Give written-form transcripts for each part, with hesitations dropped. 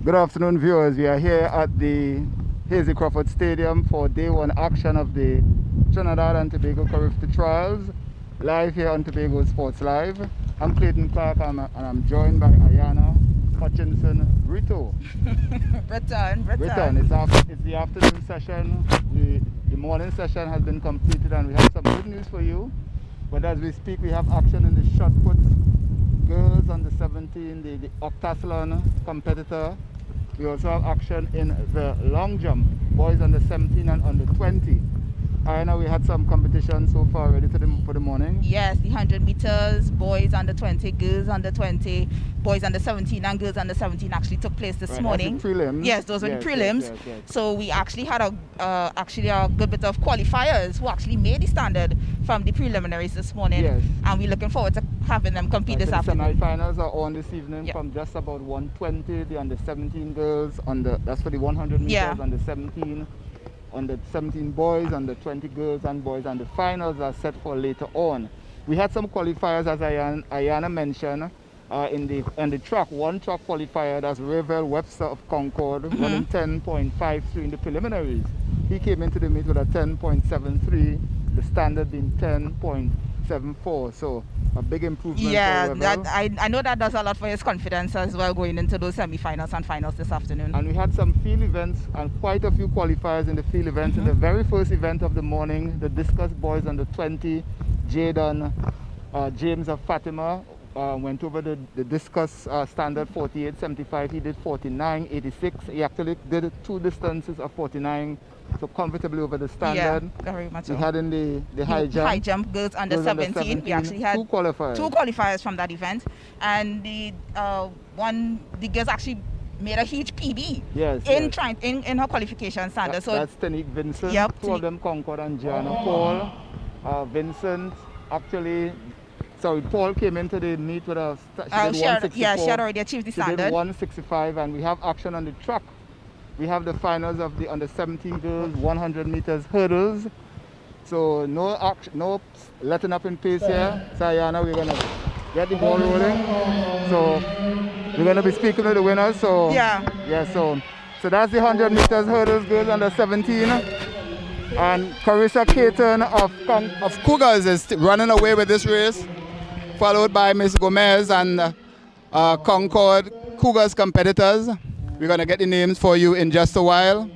Good afternoon, viewers. We are here at the Hazy Crawford Stadium for day one action of the Trinidad and Tobago Carifta Trials, live here on Tobago Sports Live. I'm Peyton and I'm joined by Ayana Hutchinson Brito. Britain. It's the afternoon session. The morning session has been completed and we have some good news for you. But as we speak, we have action in the shot put. Girls under 17, the octathlon competitor. We also have action in the long jump, boys under 17 and under 20. I know we had some competition so far ready for the morning. Yes, the 100 meters, boys under 20, girls under 20, boys under 17 and girls under 17 actually took place this morning. That's the prelims. Yes, those were the prelims. Yes. So we actually had a good bit of qualifiers who actually made the standard from the preliminaries this morning. Yes. And we're looking forward to having them compete this afternoon. The semi-finals are on this evening from just about 1:20. The under 17 girls, that's for the 100 meters, under 17. Under 17 boys, under 20 girls and boys, and the finals are set for later on. We had some qualifiers, as Ayana mentioned, in the track. One track qualifier, that's Ravel Webster of Concord, running 10.53 in the preliminaries. He came into the meet with a 10.73, the standard being 10.74. So a big improvement. Yeah, for Ravel. I know that does a lot for his confidence as well going into those semi-finals and finals this afternoon. And we had some field events and quite a few qualifiers in the field events. In the very first event of the morning, the Discus boys under 20, Jaden James of Fatima went over the Discus standard 48.75. He did 49.86. He actually did two distances of 49. So comfortably over the standard. Yeah, very much We so. had in the high jump. High jump girls under 17. We actually had two qualifiers from that event, and the girls actually made a huge PB. In her qualification standard. That's Tanique Vincent. Yep, two of them, Concord and Gianna Paul. Paul came into the meet with a. She had already achieved the standard. She did 165, and we have action on the track. We have the finals of the under 17 girls 100 meters hurdles. So no letting up in pace here. Sayana, we're gonna get the ball rolling. So we're gonna be speaking to the winners. So so that's the 100 meters hurdles girls under 17. And Carifta Peyton of Cougars is running away with this race, followed by Miss Gomez and Concord Cougars competitors. We're going to get the names for you in just a while.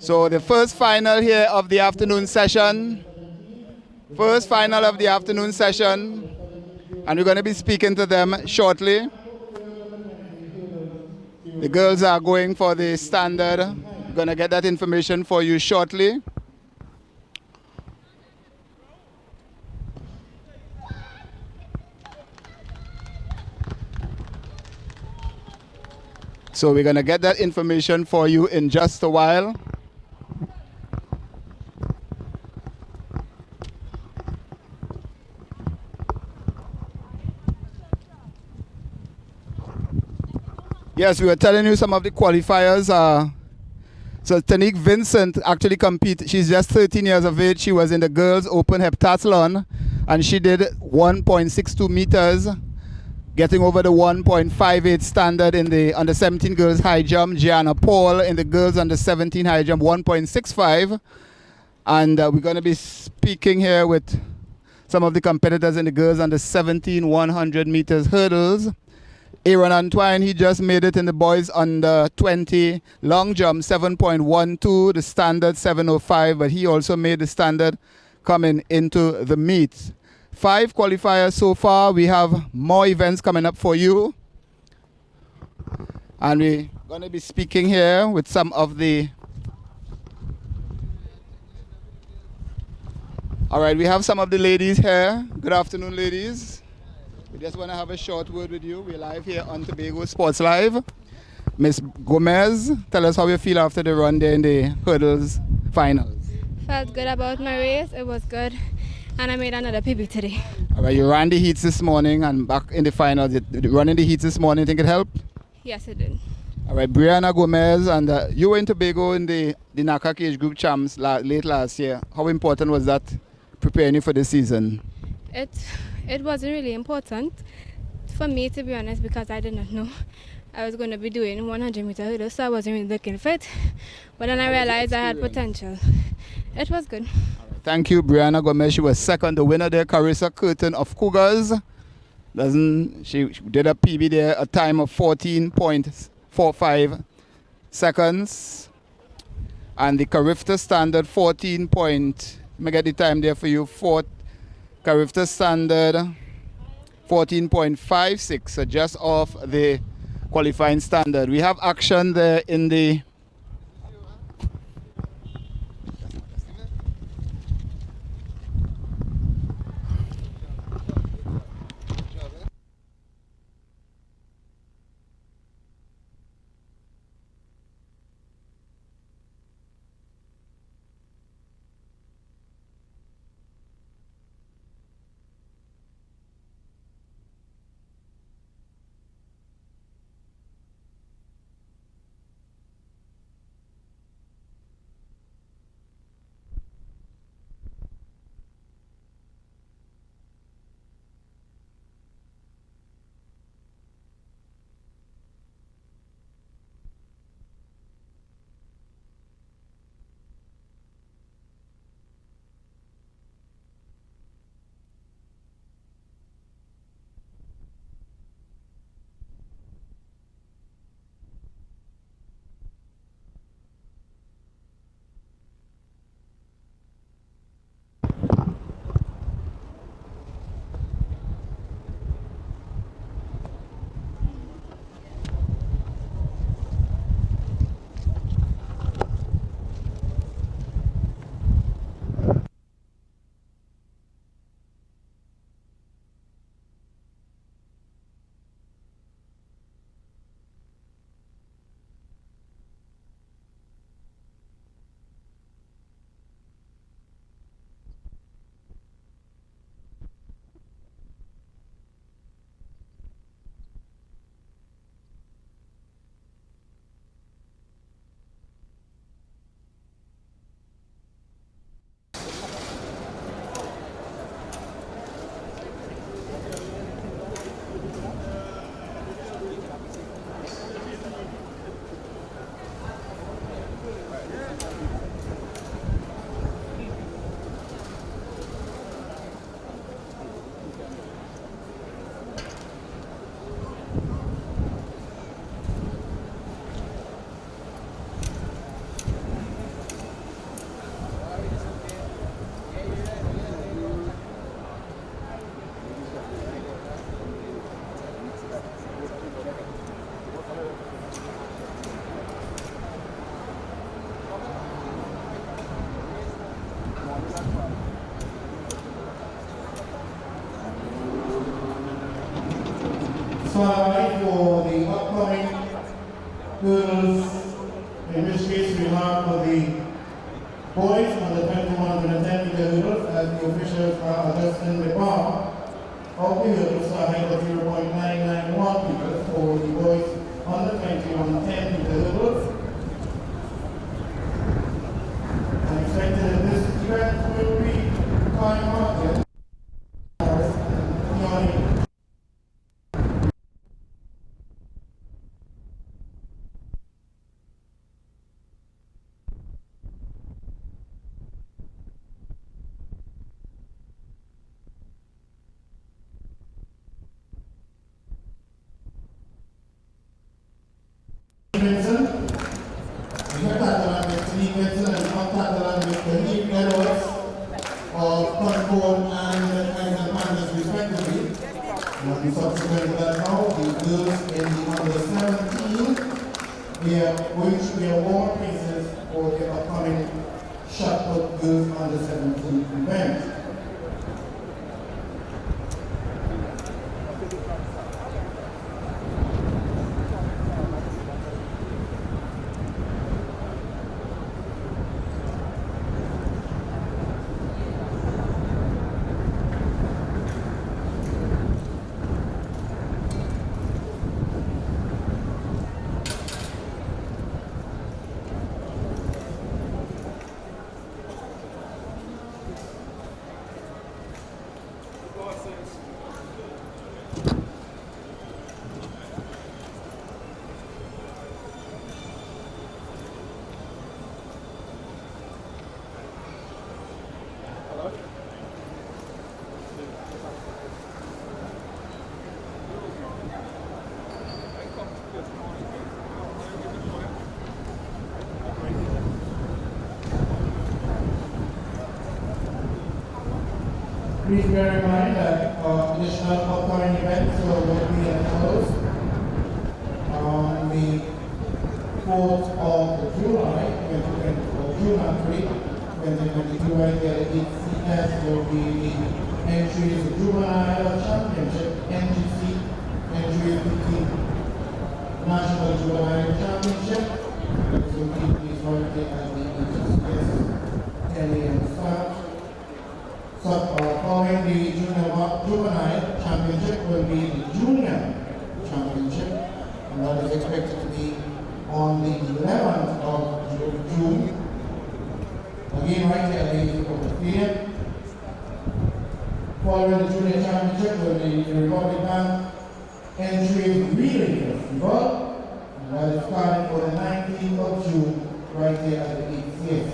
So the first final here of the afternoon session. And we're going to be speaking to them shortly. The girls are going for the standard. We're going to get that information for you shortly. So we're going to get that information for you in just a while. Yes, we were telling you some of the qualifiers. So Tanique Vincent actually competed. She's just 13 years of age. She was in the girls open heptathlon and she did 1.62 meters. Getting over the 1.58 standard in the under 17 girls high jump. Gianna Paul in the girls under 17 high jump 1.65. And we're going to be speaking here with some of the competitors in the girls under 17 100 meters hurdles. Aaron Antoine, he just made it in the boys under 20 long jump 7.12, the standard 7.05, but he also made the standard coming into the meet. 5 qualifiers so far. We have more events coming up for you. And we're going to be speaking here with some of the... All right, we have some of the ladies here. Good afternoon, ladies. We just want to have a short word with you. We're live here on Tobago Sports Live. Miss Gomez, tell us how you feel after the run there in the hurdles finals. Felt good about my race. It was good. And I made another PB today. All right, you ran the heats this morning and back in the finals. Running the heats this morning, think it helped? Yes, it did. All right, Brianna Gomez, and you were in Tobago in the NACA Age Group Champs late last year. How important was that preparing you for this season? It wasn't really important for me, to be honest, because I did not know I was going to be doing 100-meter hurdle, so I wasn't really looking fit. But then I realized I had potential. It was good. Thank you, Brianna Gomez. She was second. The winner there, Carissa Curtin of Cougars. She did a PB there, a time of 14.45 seconds. And the Carifta standard 14 point. Let me get the time there for you. Carifta standard 14.56, so just off the qualifying standard. We have action there in the slide for the upcoming hurdles, in which case we have for the boys on the 2110 meter hurdles as the officials are adjusting the bar of the hurdles to a height of 0.991 meters for the boys on the 2110 meter hurdles. I'm expecting that this event will be time market. Subsequent to that now, the girls in the under 17, we are going to be award pieces for the upcoming shot put girls under 17 event. Please bear in mind that additional upcoming events will be as follows. On the 4th of July, June 2022, right there, the ECS will be the entries of Juvenile Championship, NGC, entry of the National Juvenile Championship. So keep these right there at the ECS 10 a.m. start. Following the Juvenile Championship will be the Junior Championship, and that is expected to be on the 11th of June. Again, right here at the Stadium. Following the Junior Championship will be the Republic Bank Entry Relay Festival, and that is starting for the 19th of June, right here at the ECS.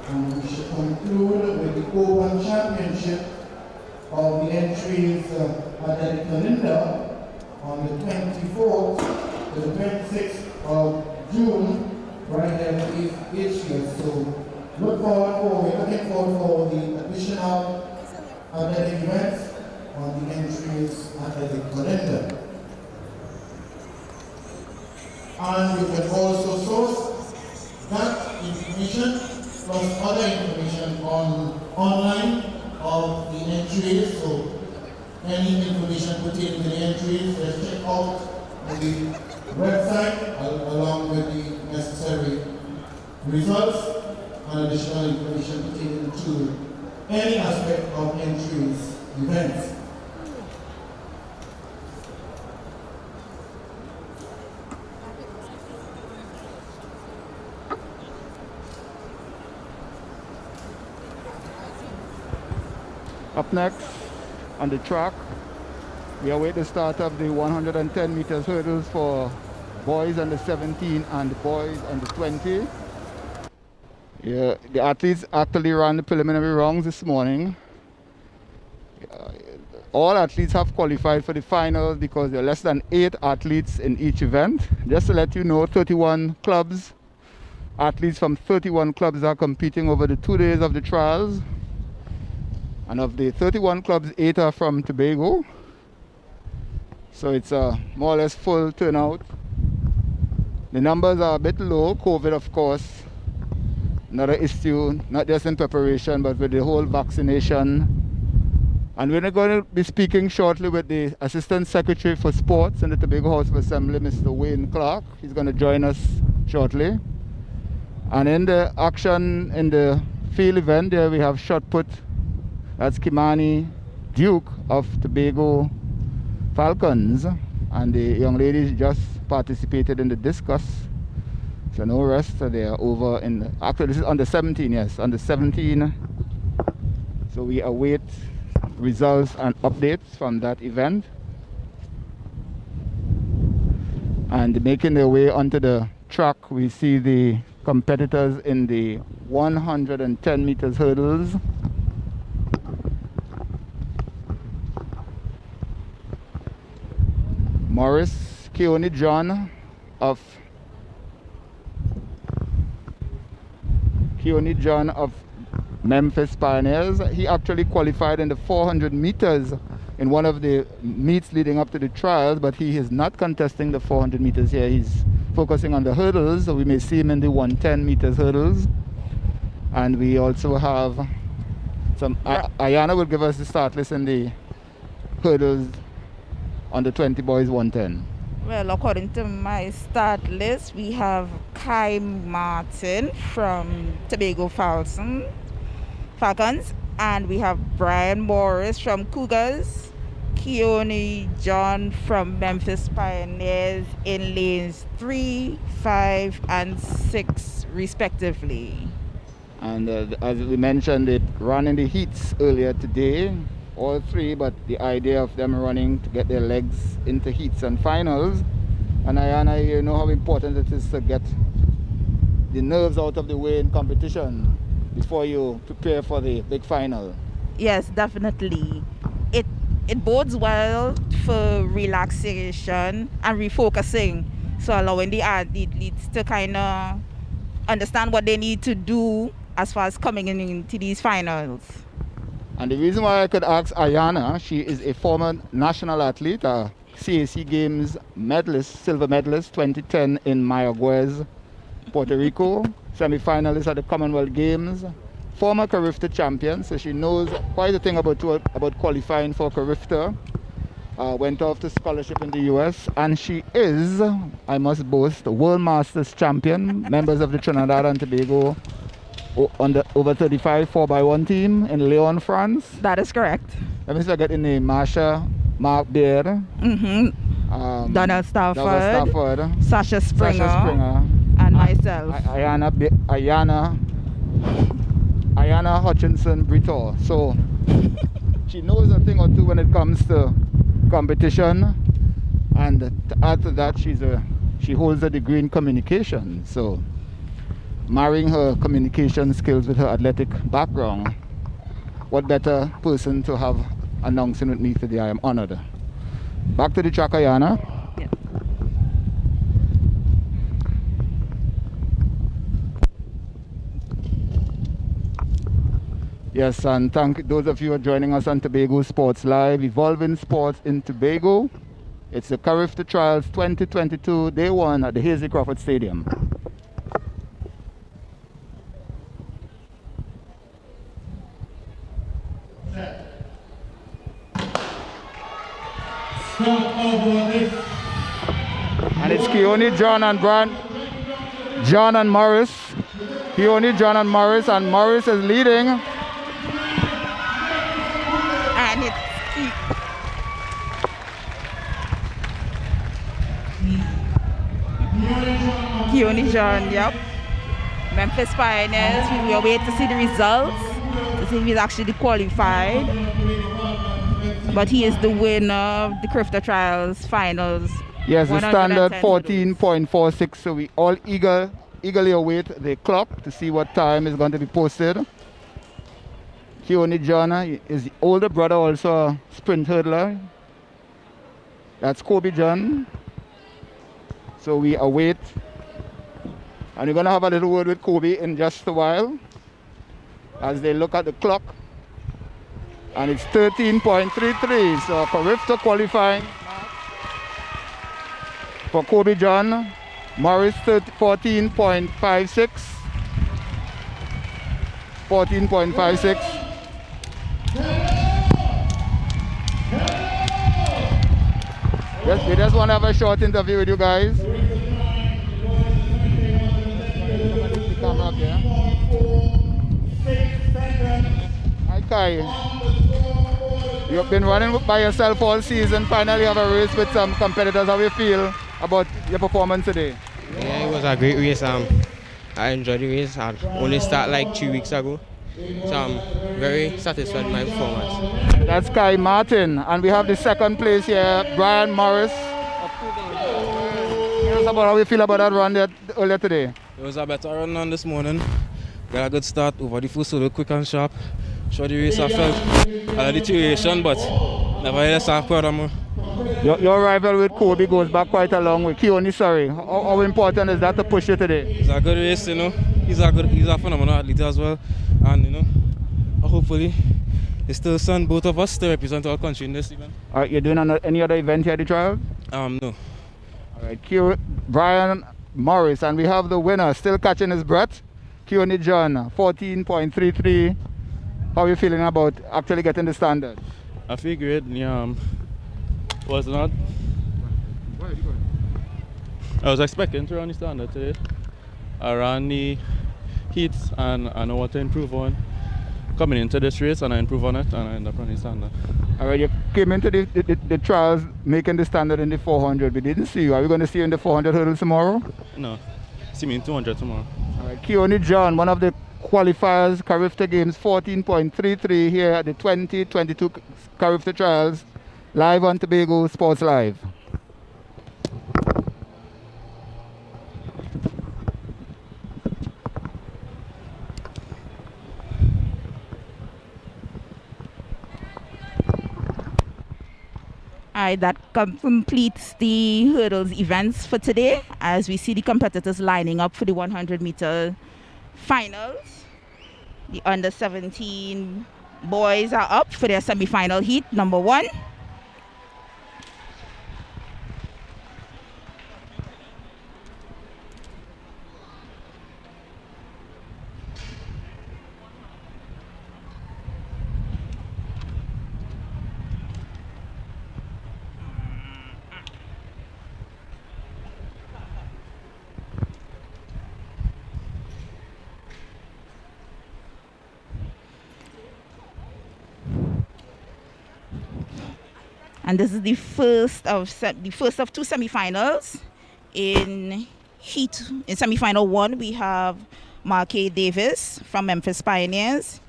And we should conclude with the Open Championship of the entries at the calendar on the 24th to the 26th of June, right here at the ECS. So we're looking forward for the additional athletic events on the entries at the calendar. And we can also source that information plus other information online of the entries. So any information pertaining to the entries, just check out the website along with the necessary results and additional information pertaining to any aspect of entries events. Up next, on the track, we await the start of the 110 meters hurdles for boys under 17 and boys under 20. Yeah, the athletes actually ran the preliminary rounds this morning. All athletes have qualified for the finals because there are less than 8 athletes in each event. Just to let you know, 31 clubs, athletes from 31 clubs are competing over the 2 days of the trials. And of the 31 clubs, 8 are from Tobago. So it's a more or less full turnout. The numbers are a bit low. COVID, of course, another issue, not just in preparation, but with the whole vaccination. And we're going to be speaking shortly with the Assistant Secretary for Sports in the Tobago House of Assembly, Mr. Wayne Clark. He's going to join us shortly. And in the action in the field event there, we have shot put. That's Kimani Duke of Tobago Falcons, and the young ladies just participated in the discus. So no rest, so they are over in, actually this is under 17, yes, under 17. So we await results and updates from that event. And making their way onto the track, we see the competitors in the 110 meters hurdles. Morris Keone John of Memphis Pioneers. He actually qualified in the 400 meters in one of the meets leading up to the trials, but he is not contesting the 400 meters here. He's focusing on the hurdles, so we may see him in the 110 meters hurdles. And we also have some, Ayana will give us the start list in the hurdles on the 20 boys 110. Well, according to my start list, we have Kai Martin from Tobago Falcons, and we have Brian Morris from Cougars, Keone John from Memphis Pioneers in lanes 3, 5, and 6 respectively. And as we mentioned, they ran in the heats earlier today, all 3, but the idea of them running to get their legs into heats and finals. And Ayana, you know how important it is to get the nerves out of the way in competition before you prepare for the big final. Yes, definitely. It bodes well for relaxation and refocusing, so allowing the athletes to kind of understand what they need to do as far as coming into these finals. And the reason why I could ask Ayana, she is a former national athlete, a CAC Games medalist, silver medalist, 2010 in Mayagüez, Puerto Rico, semi-finalist at the Commonwealth Games, former Carifta champion, so she knows quite a thing about qualifying for Carifta. Went off to scholarship in the US, and she is, I must boast, World Masters champion, members of the Trinidad and Tobago on the over 35 4x1 team in Lyon, France. That is correct. Let me see if I get the name. Mark Beard. Donald Stafford. Sasha Springer. And myself. Ayana Hutchinson Brito. So she knows a thing or two when it comes to competition, and to add to that, she holds a degree in communication. So marrying her communication skills with her athletic background, what better person to have announcing with me today? I am honored. Back to the track, Ayana. Yeah. Yes, and thank those of you who are joining us on Tobago Sports Live, Evolving Sports in Tobago. It's the Carifta Trials 2022, Day 1 at the Hazy Crawford Stadium. And it's Keone, John and Brand, John and Morris. Keone, John and Morris is leading. And it's Keone John, yep. Memphis Pioneers. We will wait to see the results, to see if he's actually qualified. But he is the winner of the Carifta Trials finals. Yes, the standard 14.46. So we all eagerly await the clock to see what time is going to be posted. Keone John is the older brother, also a sprint hurdler. That's Kobe John. So we await. And we're going to have a little word with Kobe in just a while as they look at the clock. And it's 13.33, so Carifta qualifying for Kobe John. Morris 14.56. 14.56. Yes, we just want to have a short interview with you guys. Hi Kai. You've been running by yourself all season. Finally have a race with some competitors. How do you feel about your performance today? Yeah, it was a great race. I enjoyed the race. I only started like 2 weeks ago. So I'm very satisfied with my performance. That's Kai Martin. And we have the second place here, Brian Morris. Tell us about how you feel about that run earlier today. It was a better run on this morning. Got a good start over the first solo, quick and sharp. Short the race, I felt a deterioration, but nevertheless, I'm proud of me. Your rival with Kobe goes back quite a long way. Keone, sorry. How important is that to push you today? It's a good race, you know. He's a phenomenal athlete as well. And, you know, hopefully, it's still send both of us to represent our country in this event. All right, you're doing any other event here at the trial? No. All right, Brian Morris, and we have the winner, still catching his breath. Keone John, 14.33. How are you feeling about actually getting the standard? I feel great. Yeah, was not. I was expecting to run the standard today. I ran the heats and I know what to improve on. Coming into this race and I improve on it and I end up running standard. All right, you came into the trials making the standard in the 400. We didn't see you. Are we going to see you in the 400 hurdles tomorrow? No, see me in 200 tomorrow. All right, Keone John, one of the qualifiers, Carifta Games, 14.33 here at the 2022 Carifta Trials, live on Tobago Sports Live. That completes the hurdles events for today, as we see the competitors lining up for the 100-meter finals. The under 17 boys are up for their semi-final heat, number 1. And this is the first of 2 semifinals. In semifinal 1, we have Marquay Davis from Memphis Pioneers,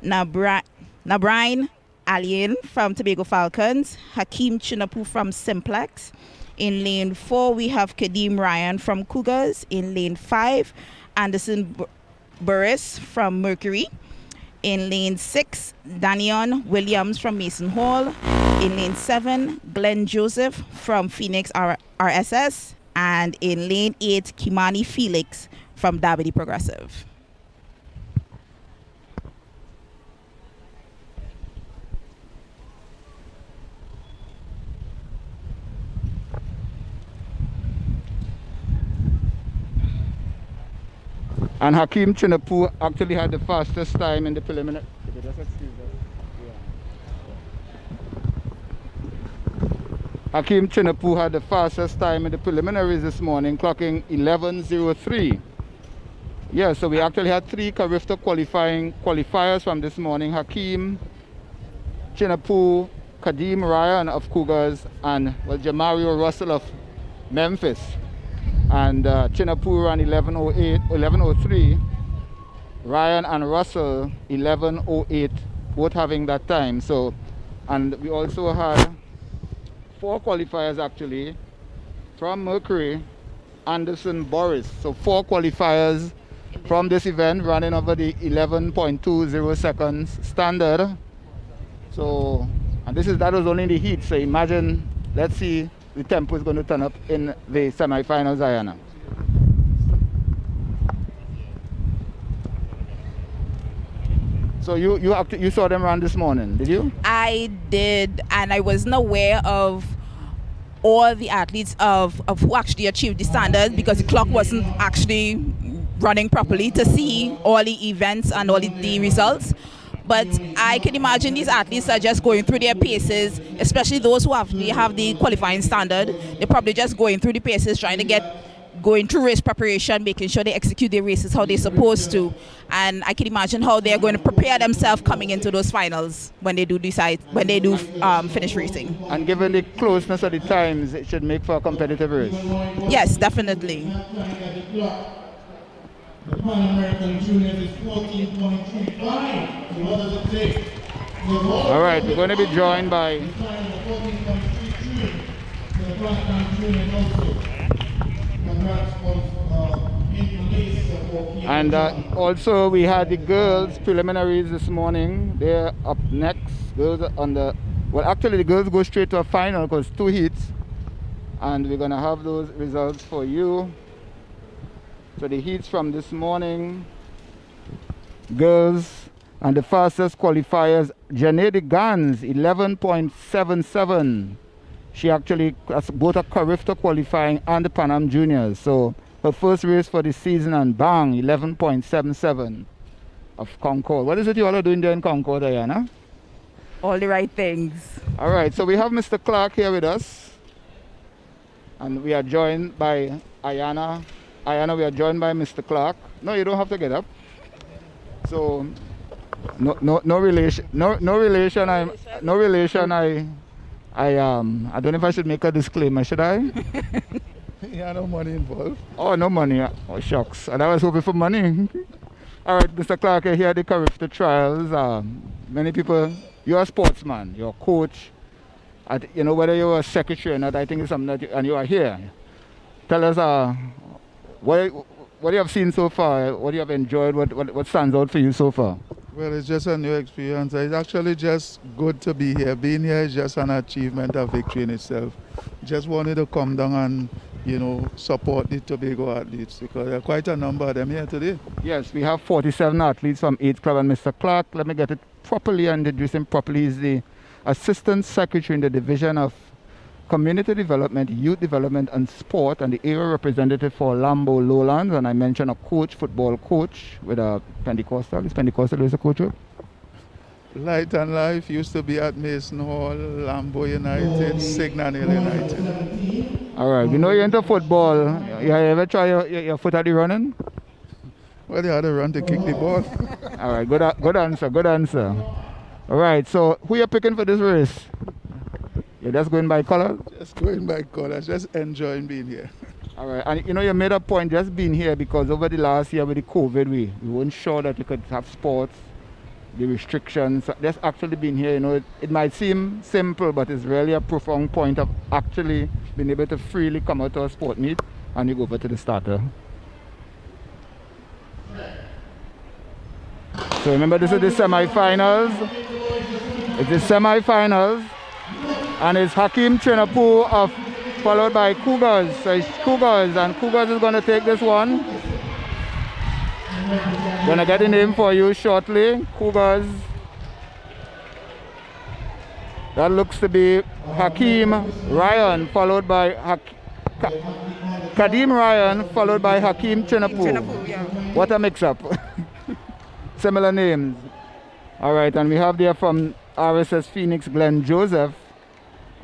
Nabrine Alien from Tobago Falcons, Hakeem Chinapu from Simplex. In lane 4, we have Kadeem Ryan from Cougars. In lane 5, Anderson Burris from Mercury. In lane 6, Danion Williams from Mason Hall. In lane 7, Glenn Joseph from Phoenix RSS. And in lane 8, Kimani Felix from Derby Progressive. And Hakeem Chinapu actually had the fastest time in the preliminary. Hakeem Chinapu had the fastest time in the preliminaries this morning, clocking 11:03. Yeah, so we actually had 3 Carifta qualifiers from this morning. Hakeem Chinapu, Kadeem Ryan of Cougars, and Jamario Russell of Memphis. And Chinapu ran 11:03. Ryan and Russell 11:08, both having that time. So, and we also had 4 qualifiers actually from Mercury, Anderson Boris. So 4 qualifiers from this event running over the 11.20 seconds standard. So, and that was only the heat. So imagine, let's see the tempo is going to turn up in the semi-finals, Ayana. So you saw them run this morning, did you? I did, and I wasn't aware of all the athletes of who actually achieved the standard because the clock wasn't actually running properly to see all the events and all the results. But I can imagine these athletes are just going through their paces, especially those who have the qualifying standard. They're probably just going through the paces, going through race preparation, making sure they execute their races how they're supposed to. And I can imagine how they're going to prepare themselves coming into those finals when they do finish racing. And given the closeness of the times, it should make for a competitive race. Yes, definitely. The Pan-American Juniors is 14.35. So what does it take? All right, we're going to be joined by... And also we had the girls preliminaries this morning. They're up next. Girls on the... Well, actually the girls go straight to a final because 2 heats. And we're going to have those results for you. So the heats from this morning, girls, and the fastest qualifiers, Janedi Gans, 11.77. She actually has both a Carifta qualifying and the Pan Am Juniors. So her first race for the season, and bang, 11.77 of Concord. What is it you all are doing there in Concord, Diana? All the right things. All right, so we have Mr. Clark here with us. And we are joined by Ayana. Ayana, we are joined by Mr. Clark. No, you don't have to get up. So, no relation. I don't know if I should make a disclaimer, should I? Yeah, no money involved. Oh, no money. Oh, shucks. And I was hoping for money. All right, Mr. Clark, you're here at the Carifta trials. Many people, you're a sportsman, you're a coach. Whether you're a secretary or not, I think it's something that and you are here. Tell us what you have seen so far, what you have enjoyed, what stands out for you so far? Well, it's just a new experience. It's actually just good to be here. Being here is just an achievement, a victory in itself. Just wanted to come down and support the Tobago athletes because there are quite a number of them here today. Yes, we have 47 athletes from 8th Club, and Mr. Clark, let me get it properly and introduce him properly. He's the Assistant Secretary in the Division of Community Development, Youth Development and Sport, and the area representative for Lambo Lowlands. And I mentioned a coach, football coach with a Pentecostal. Is Pentecostal is a coach with? Light and Life used to be at Mason Hall, Lambo United, Signal Hill United. All right, we know you're into football. You ever try your foot at the running? Well, you had to run to kick the ball. All right, good answer, good answer. All right, so who you picking for this race? You're just going by color? Just going by colors, just enjoying being here. All right, and you made a point just being here because over the last year with the COVID, we weren't sure that we could have sports, the restrictions. Just actually being here, it might seem simple, but it's really a profound point of actually being able to freely come out to a sport meet and you go over to the starter. So remember, this is the semi-finals. It's the semi-finals. And it's Hakeem Chinapu followed by Cougars. So it's Cougars, and Cougars is going to take this one. Going to get the name for you shortly. Cougars. That looks to be Hakeem Ryan, followed by Kadeem Ryan, followed by Hakeem Chinapu. Yeah. What a mix-up. Similar names. All right, and we have there from RSS Phoenix, Glenn Joseph.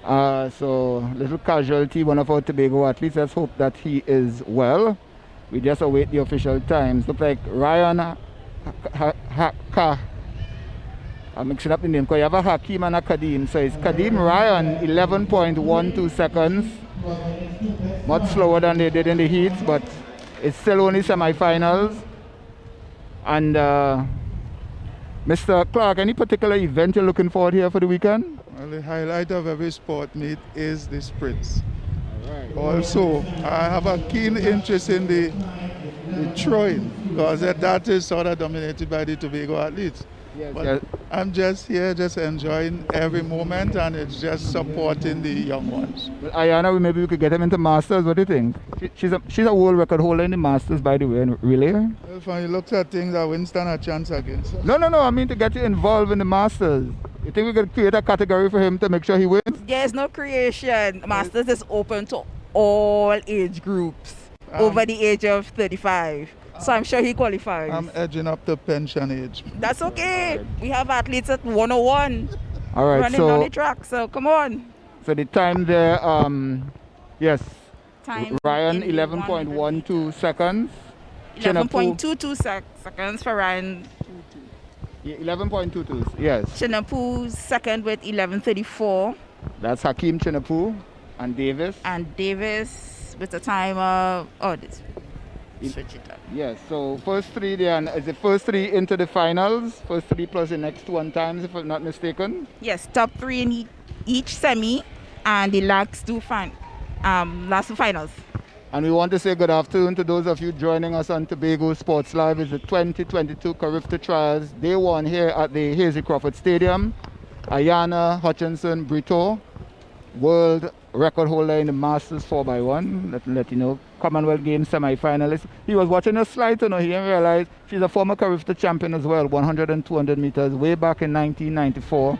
So little casualty, one of our Tobago athletes. Let's hope that he is well. We just await the official times. Look like Ryan I'm mixing up the name because you have a Hakeem and a Kadeem. So it's Kadeem Ryan, 11.12 seconds. Much slower than they did in the heats, but it's still only semi-finals. And Mr. Clark, any particular event you're looking forward here for the weekend? Well, the highlight of every sport meet is the sprints. Also, I have a keen interest in the throwing because that is sort of dominated by the Tobago athletes. Yes, But yes. I'm just here, just enjoying every moment, and it's just supporting the young ones. Well, Ayana, maybe we could get him into Masters. What do you think? She's a world record holder in the Masters, by the way, in relay. Well, if I look at things, I wouldn't stand a chance against her. No, I mean to get you involved in the Masters. You think we could create a category for him to make sure he wins? There's no creation. Masters is open to all age groups over the age of 35. So I'm sure he qualifies. I'm edging up to pension age. That's okay. We have athletes at 101 All right, running on the track. So come on. So the time there, yes, Time Ryan, in 11.12 seconds. 11.22 seconds for Ryan. Yeah, 11.22, yes. Chinapu second with 11:34. That's Hakeem Chinapu and Davis. And Davis with a time of, switch it up. Yes, so first three there, is the first three into the finals? First three plus the next one times, if I'm not mistaken? Yes, top three in each semi and the last two finals. And we want to say good afternoon to those of you joining us on Tobago Sports Live. It's the 2022 Carifta Trials, day one here at the Hazy Crawford Stadium. Ayana Hutchinson Brito, world record holder in the Masters 4x1. Let you know, Commonwealth Games semi-finalist. He was watching a slide to know, he didn't realize she's a former Carifta champion as well, 100 and 200 meters, way back in 1994.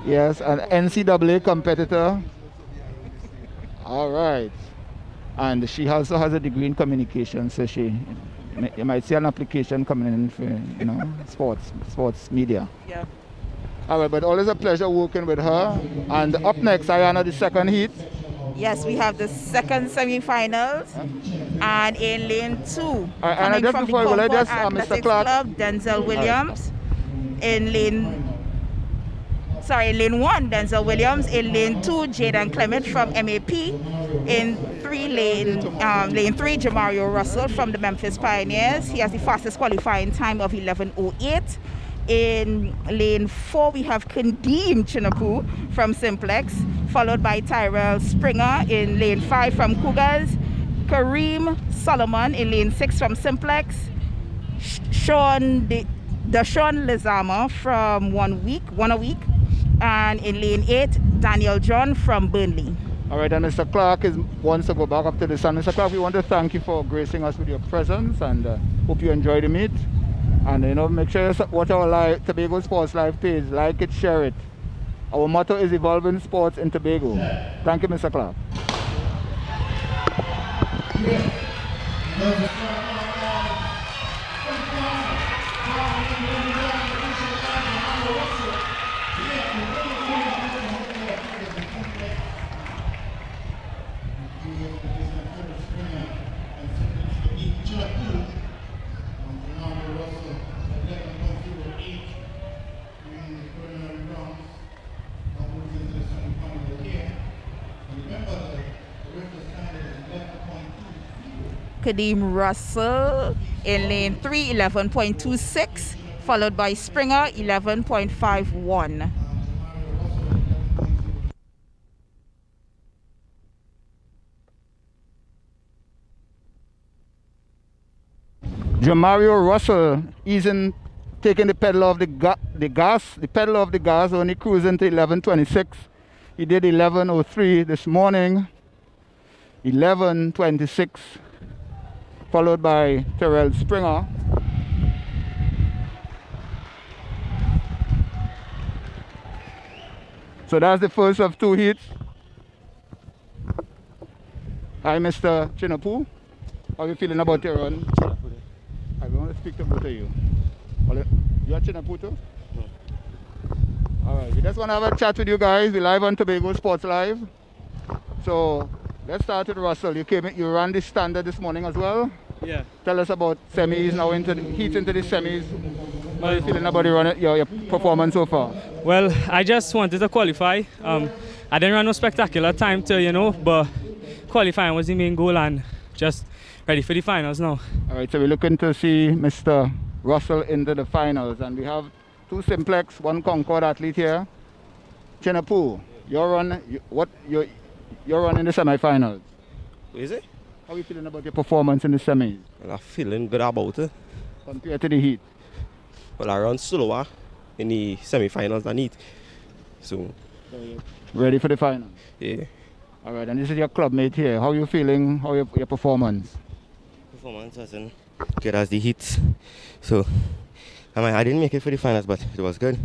Yes, an NCAA competitor. All right. And she also has a degree in communication, so you might see an application coming in for, sports media. Yeah. All right, but always a pleasure working with her. And up next, Ayana, the second heat. Yes, we have the second semi-finals, and in lane 2, and just before we go, let's just, Mr. Athletics Clark. Club, Denzel Williams. In lane 1, Denzel Williams. In lane 2, Jaden Clement from MAP. In lane 3, Jamario Russell from the Memphis Pioneers. He has the fastest qualifying time of 11:08. In lane 4, we have Kadeem Chinapu from Simplex, followed by Tyrell Springer in lane 5 from Cougars, Kareem Solomon in lane 6 from Simplex, Deshaun Lizama from One a Week, and in lane 8, Daniel John from Burnley. All right, and Mr. Clark wants to go back up to the sun. Mr. Clark, we want to thank you for gracing us with your presence, and hope you enjoy the meet. And make sure you watch our Tobago Sports Live page, like it, share it. Our motto is evolving sports in Tobago. Thank you, Mr. Clark. Kadeem Russell in lane 3, 11.26, followed by Springer, 11.51. Jamario Russell taking the pedal off the gas, only cruising to 11.26. He did 11.03 this morning, 11.26, followed by Terrell Springer. So that's the first of 2 heats. Hi, Mr. Chinapu. How are you feeling about your run? I want to speak to both of you. You are Chinapu too? No. Alright, we just want to have a chat with you guys. We're live on Tobago Sports Live. So let's start with Russell. You ran the standard this morning as well. Yeah. Tell us about semis now, into the semis. How are you feeling about your performance so far? Well, I just wanted to qualify. I didn't run no spectacular time but qualifying was the main goal and just ready for the finals now. Alright, so we're looking to see Mr. Russell into the finals, and we have 2 Simplex, 1 Concord athlete here. Chinapu, you're on in the semi-finals. Is it? How are you feeling about your performance in the semis? Well, I'm feeling good about it. Compared to the heat? Well, I run slower in the semi-finals than heat. So ready for the final? Yeah. Alright, and this is your club mate here. How are you feeling? How your performance? Performance wasn't good as the heat. So I didn't make it for the finals, but it was good.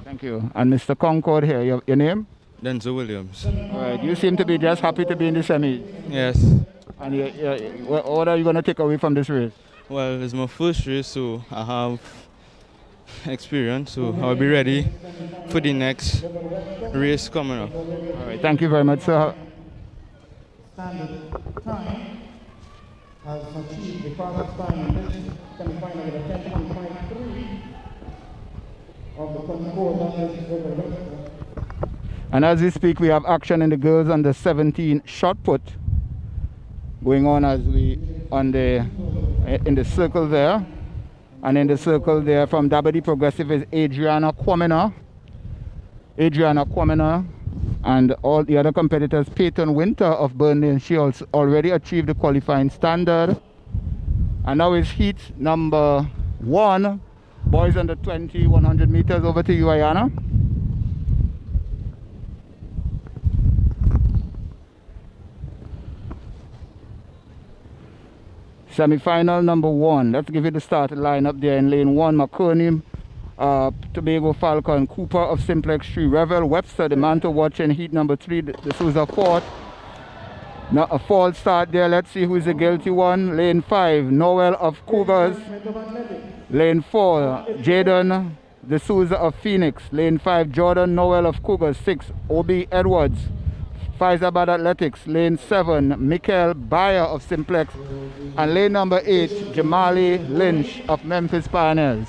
Thank you. And Mr. Concord here, your name? Denzel Williams. Alright, you seem to be just happy to be in the semis. Yes. And what are you going to take away from this race? Well, it's my first race, so I have experience, so I'll be ready for the next race coming up. Alright, thank you very much, sir. Standard time has achieved the fastest time in this semi-final with a 10.53 of the Concord. And as we speak, we have action in the girls under 17 shot put going on in the circle there. And in the circle there from Dabadi Progressive is Adriana Kwamina. And all the other competitors, Peyton Winter of Burnley, she also already achieved the qualifying standard. And now is heat number 1, boys under 20, 100 meters. Over to you, Ayana. Semi-final number 1. Let's give you the starting lineup there in lane 1. McCurney, Tobago Falcon, Cooper of Simplex 3, Revel, Webster, the man to watch in heat number 3, the Sousa 4th. Now a false start there. Let's see who's the guilty one. Lane 5, Noel of Cougars. Lane 4, Jaden the Sousa of Phoenix. Lane 5, Jordan Noel of Cougars. 6, Obi Edwards, Faizabad Athletics. Lane 7, Mikael Bayer of Simplex. And lane number 8, Jamali Lynch of Memphis Pioneers.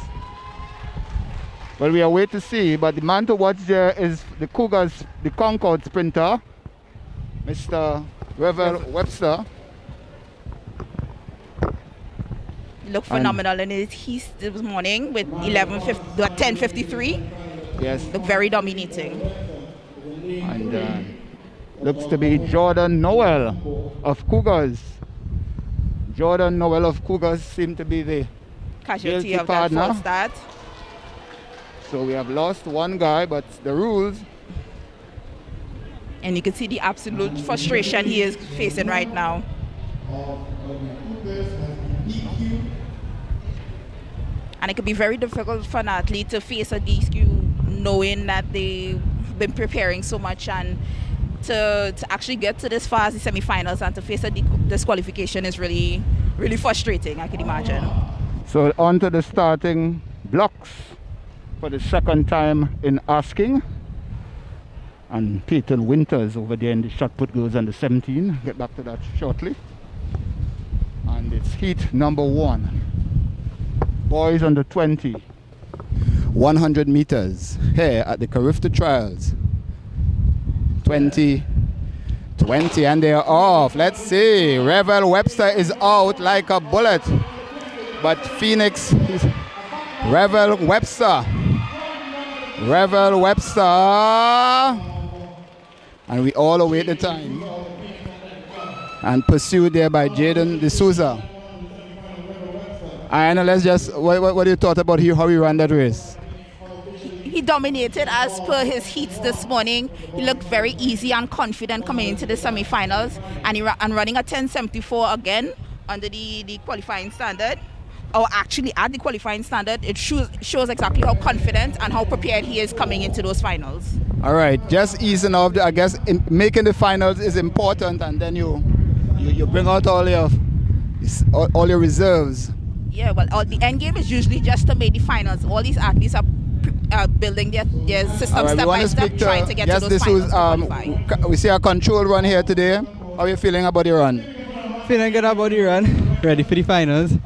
Well, we are waiting to see, but the man to watch there is the Cougars, the Concord sprinter, Mr. Revel Webster. Looked phenomenal in his heat this morning with 10.53. Yes. Looked very dominating. And looks to be Jordan Noel of Cougars. Jordan Noel of Cougars seemed to be the casualty of partner. That false start. So we have lost one guy, but the rules And you can see the absolute frustration he is facing right now. And it could be very difficult for an athlete to face a DQ knowing that they've been preparing so much, and to actually get to this far as the semi-finals and to face a disqualification is really, really frustrating, I can imagine. So on to the starting blocks for the second time in asking. And Peyton Winters over there in the shot put goes under 17. Get back to that shortly. And it's heat number 1. Boys under 20. 100 meters here at the Carifta trials. 20, and they're off. Let's see. Revel Webster is out like a bullet. But Phoenix is Revel Webster. And we all await the time. And pursued there by Jaden D'Souza. And let's just, what do you thought about how he ran that race? He dominated as per his heats this morning. He looked very easy and confident coming into the semi-finals. And running a 10.74 again under the qualifying standard. Or actually at the qualifying standard, it shows exactly how confident and how prepared he is coming into those finals. All right, just easing off. I guess making the finals is important, and then you bring out all your reserves. Yeah, well, the end game is usually just to make the finals. All these athletes are building their system step by step, trying to get to those finals. We see a control run here today. How are you feeling about the run? Feeling good about the run. Ready for the finals.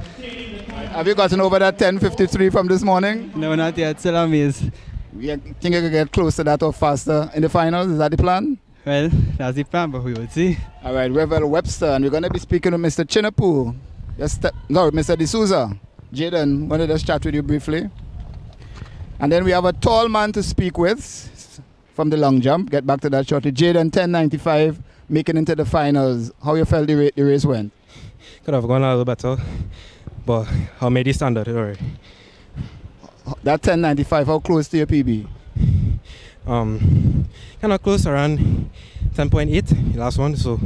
Have you gotten over that 10.53 from this morning? No, not yet. Still amazed. You think you could get close to that or faster in the finals? Is that the plan? Well, that's the plan, but we will see. All right, Revel Webster, and we're going to be speaking to Mr. Chinapu. Mr. D'Souza. Jaden, wanted to just chat with you briefly. And then we have a tall man to speak with from the long jump. Get back to that shortly. Jaden, 10.95, making into the finals. How you felt the race went? Could have gone a little better, but I made the standard already. That 10.95, how close to your PB? Kind of close, around 10.8, the last one, so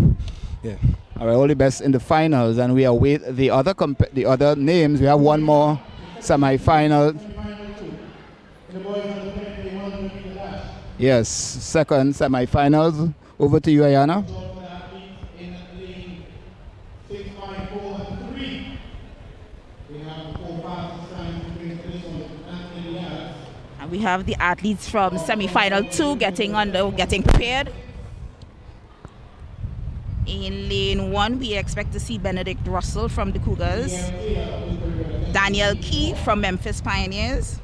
yeah. All right, all the best in the finals, and we await the other names. We have one more semi-final. Yes, second semi-finals. Over to you, Ayana. We have the athletes from semi-final 2 getting prepared. In lane 1, we expect to see Benedict Russell from the Cougars, Daniel Key from Memphis Pioneers.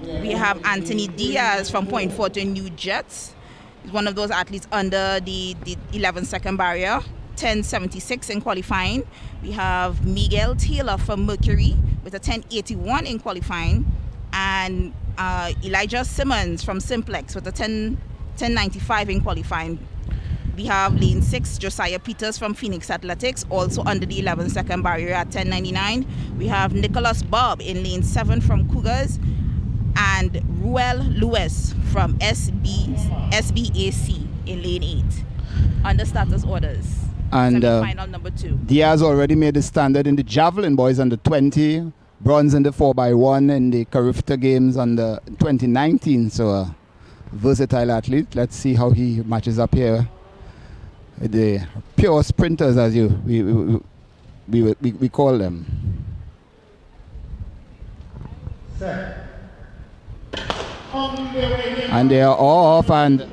We have Anthony Diaz from Point Fortin New Jets. He's one of those athletes under the 11-second barrier, 10.76 in qualifying. We have Miguel Taylor from Mercury with a 10.81 in qualifying, and Elijah Simmons from Simplex with a 10.95 in qualifying. We have lane 6, Josiah Peters from Phoenix Athletics, also under the 11-second barrier at 10.99. We have Nicholas Bob in lane 7 from Cougars, and Ruel Lewis from SBAC in lane 8 under status orders. And semi-final number 2. Diaz already made the standard in the javelin, boys under 20, bronze in the 4x1 in the Carifta games under 2019. So a versatile athlete. Let's see how he matches up here with the pure sprinters, as we call them. And they are off, and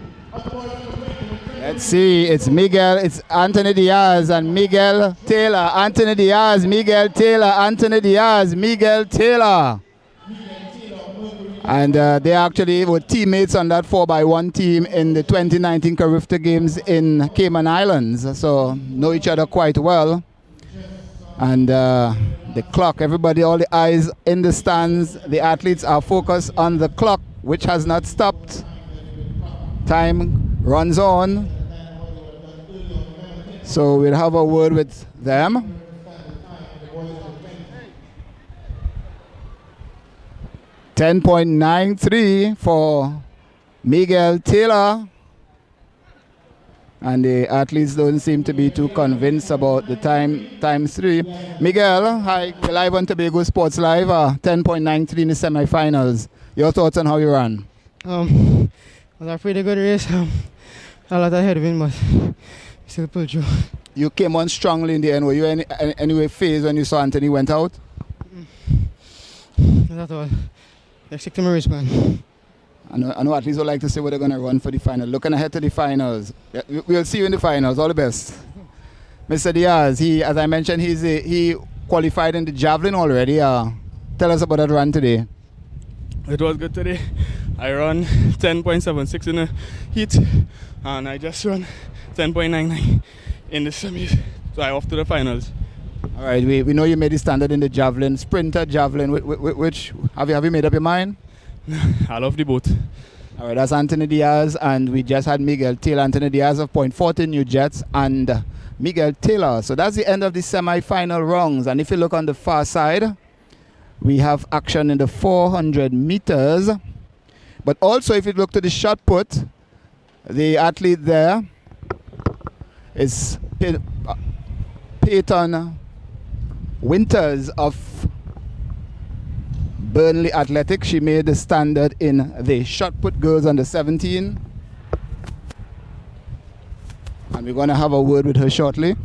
let's see, it's Anthony Diaz and Miguel Taylor. Anthony Diaz, Miguel Taylor, Anthony Diaz, Miguel Taylor. And they actually were teammates on that 4x1 team in the 2019 Carifta games in Cayman Islands. So know each other quite well. And the clock, everybody, all the eyes in the stands. The athletes are focused on the clock, which has not stopped. Time runs on. So we'll have a word with them. $10.93 for Miguel Taylor. And the athletes don't seem to be too convinced about the times 3. Miguel, hi, we're live on Tobago Sports Live, 10.93 in the semi-finals. Your thoughts on how you ran? It was a pretty good race. A lot of headwind, but still pulled through. You came on strongly in the end. Were you any way phased when you saw Anthony went out? Not at all. I stick to my race plan. I know athletes would like to say what they're going to run for the final. Looking ahead to the finals. We'll see you in the finals. All the best. Mr. Diaz, as I mentioned, he qualified in the javelin already. Tell us about that run today. It was good today. I run 10.76 in the heat, and I just run 10.99 in the semis. So I'm off to the finals. All right, we know you made the standard in the javelin, sprinter javelin. Which have you made up your mind? I love the boat. All right, that's Anthony Diaz, and we just had Miguel Taylor. Anthony Diaz of Point 14 New Jets and Miguel Taylor. So that's the end of the semi-final rounds. And if you look on the far side, we have action in the 400 meters. But also, if you look to the shot put, the athlete there is Peyton Winters of Burnley Athletic. She made the standard in the shot put girls under 17. And we're going to have a word with her shortly.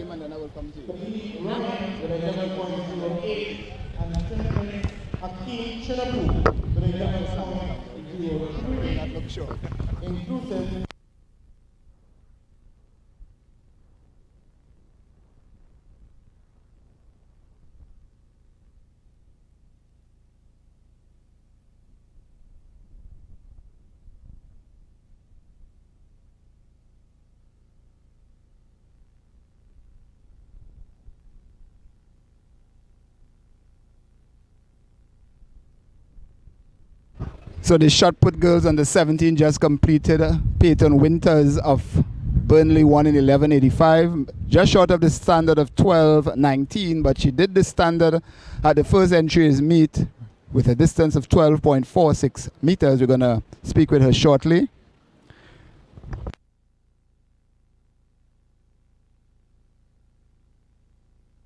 And then I will come to you. Ryan with 11.08 and 10 minutes. Hakeem Chinapu with 11.03. That looks short. Inclusive. So the shot put girls under 17 just completed. Peyton Winters of Burnley won in 11.85, just short of the standard of 12.19, but she did the standard at the first entries meet with a distance of 12.46 meters. We're going to speak with her shortly.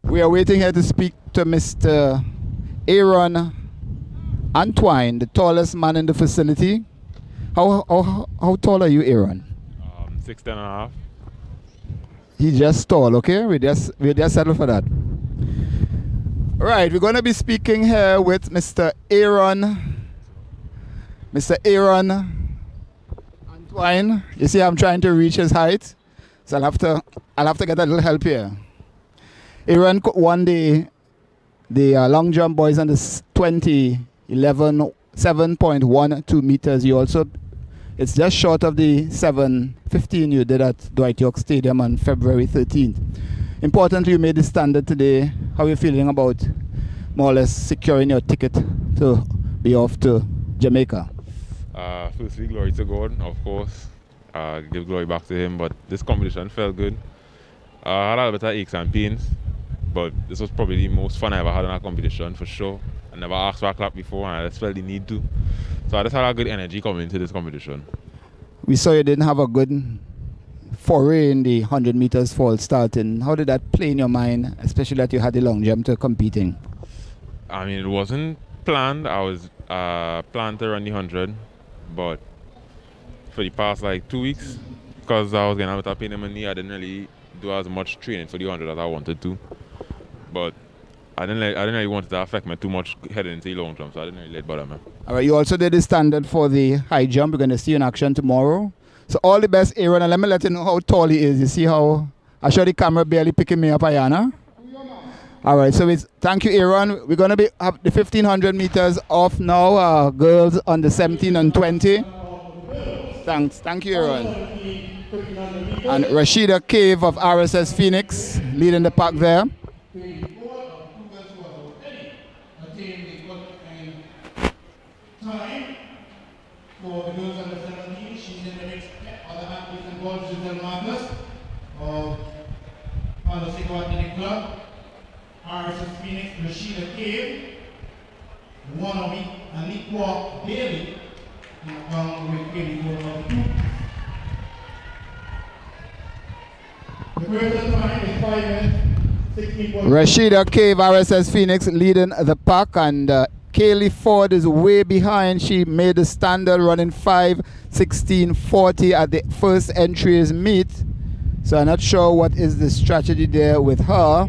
We are waiting here to speak to Mr. Aaron Antoine, the tallest man in the facility. How tall are you, Aaron? 6'10.5". He's just tall, okay? We just settle for that. Right, we're going to be speaking here with Mr. Aaron Antoine. You see, I'm trying to reach his height, so I'll have to get a little help here. Aaron won the long jump boys under 20. 7.12 meters. It's just short of the 7.15 you did at Dwight York Stadium on February 13th. Importantly, you made the standard today. How are you feeling about more or less securing your ticket to be off to Jamaica? Firstly, glory to God, of course. Give glory back to him, but this competition felt good. I had a little bit of aches and pains, but this was probably the most fun I ever had in a competition, for sure. I never asked for a clap before, and I just felt the need to. So I just had a good energy coming into this competition. We saw you didn't have a good foray in the 100 meters fall starting. How did that play in your mind, especially that you had the long jump to competing? I mean, it wasn't planned. I was planned to run the 100, but for the past like 2 weeks. Because I was getting out of pain in my knee, I didn't really do as much training for the 100 as I wanted to. But I didn't really want it to affect me too much heading into the long jump, so I didn't really let it bother me. All right, you also did the standard for the high jump. We're going to see you in action tomorrow. So all the best, Aaron, and let me let you know how tall he is. You see how I show the camera barely picking me up, Ayana. All right, so thank you, Aaron. We're going to have the 1,500 meters off now, girls on the 17 and 20. Thank you, Aaron. And Rashida Cave of RSS Phoenix leading the pack there. Time for the girls under 17. She's in the mix. Other athletes involved, Giselle Magnus of Palo Athletic Club, RSS Phoenix, Rashida Cave, one of it, Anikwa Bailey, along with Katie Gordon. The present time is 5 minutes, 16.2. Rashida Cave, RSS Phoenix leading the pack, and Kaylee Ford is way behind. She made the standard running 5:16:40 at the first entries meet. So I'm not sure what is the strategy there with her.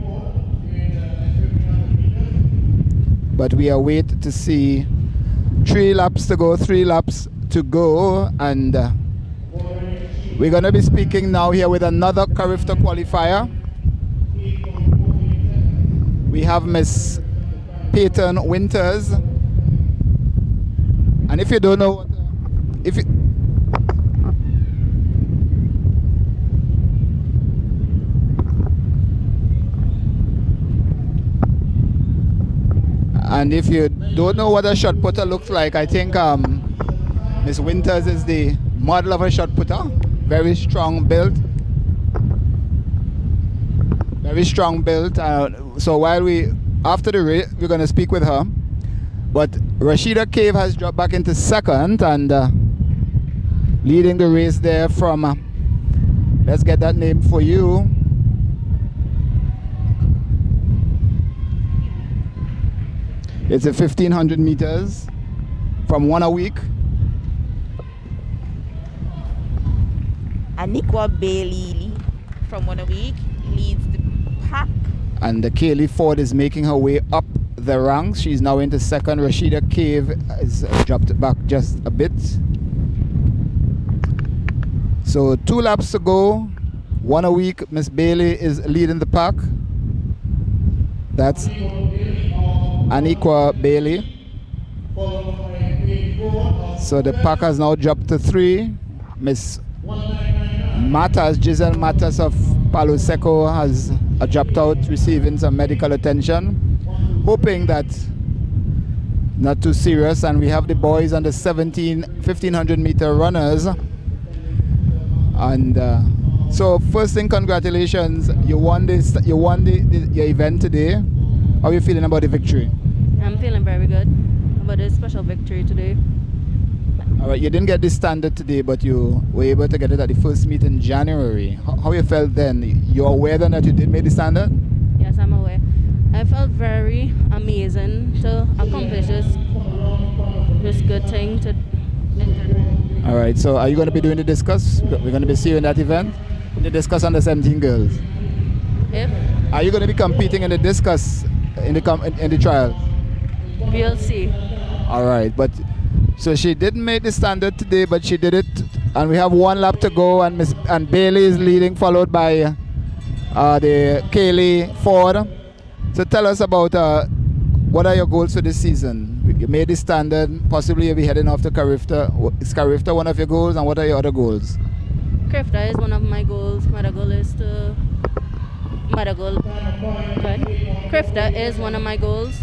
But we await to see 3 laps to go, and we're going to be speaking now here with another Carifta qualifier. We have Miss Peyton Winters, and if you don't know what a shot putter looks like, I think Miss Winters is the model of a shot putter. Very strong build. So after the race, we're going to speak with her. But Rashida Cave has dropped back into second and leading the race there from, let's get that name for you. It's a 1,500 meters from 1 a week. Anikwa Bailey from 1 a week leads the pack. And Kaylee Ford is making her way up the ranks. She's now into second. Rashida Cave has dropped back just a bit. So 2 laps to go. 1 a week. Miss Bailey is leading the pack. That's Anikwa Bailey. So the pack has now dropped to 3. Miss Matas, Giselle Matas of Palo Seco has dropped out, receiving some medical attention. Hoping that not too serious. And we have the boys on the 1,500 meter runners. And so first thing, congratulations. You won your event today. How are you feeling about the victory? I'm feeling very good about this special victory today. All right, you didn't get this standard today, but you were able to get it at the first meet in January. How you felt then? You're aware then that you did make the standard? Yes, I'm aware. I felt very amazing to accomplish this good thing. All right, so are you going to be doing the Discus? We're going to be seeing you in that event? The Discus under 17 girls. Are you going to be competing in the Discus in the trial? We'll see. All right, but so she didn't make the standard today, but she did it, and we have 1 lap to go, and Bailey is leading, followed by the Kaylee Ford. So tell us about what are your goals for this season? You made the standard, possibly you'll be heading off to Carifta. Is Carifta one of your goals, and what are your other goals? Carifta is one of my goals. Carifta is one of my goals,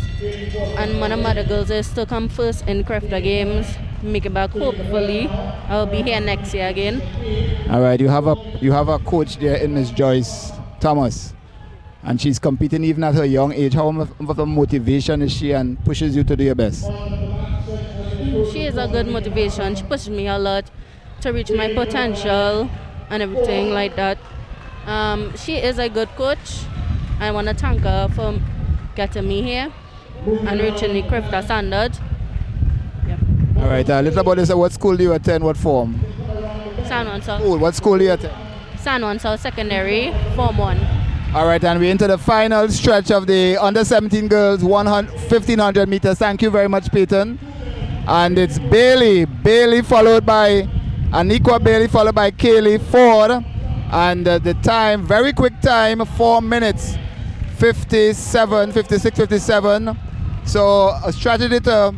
and one of my other goals is to come first in Carifta games, make it back. Hopefully, I'll be here next year again. All right, you have a coach there in Miss Joyce Thomas, and she's competing even at her young age. How much of a motivation is she, and pushes you to do your best? She is a good motivation. She pushes me a lot to reach my potential and everything like that. She is a good coach. I want to thank her for getting me here and reaching the Carifta standard. All right, a little about this. What school do you attend? What form? San Juan South. School. What school do you attend? San Juan South Secondary, Form 1. All right, and we're into the final stretch of the under-17 girls 1,500 meters. Thank you very much, Peyton. And it's Bailey followed by Aniqua Bailey, followed by Kaylee Ford. And the time, very quick time, 4 minutes, 56, 57. So a strategy to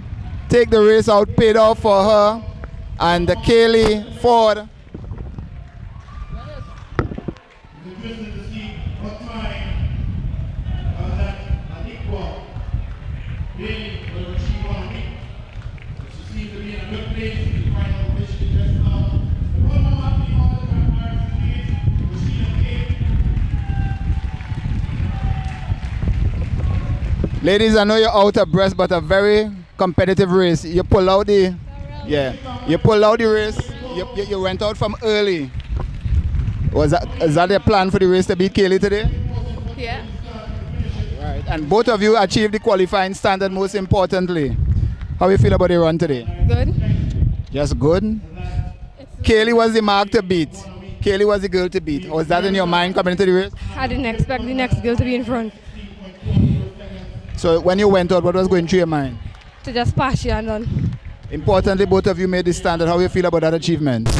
take the race out paid off for her. And Kaylee Ford. Ladies, I know you're out of breath, but a very competitive race. You pull out the, you pulled out the race. You went out from early. Is that your plan for the race to beat Kaylee today? Yeah. Right. And both of you achieved the qualifying standard most importantly. How do you feel about the run today? Good. Just good? Kaylee was the mark to beat. Kaylee was the girl to beat. Was that in your mind coming into the race? I didn't expect the next girl to be in front. So when you went out, what was going through your mind? To just pass you and done. Importantly, both of you made the standard. How do you feel about that achievement?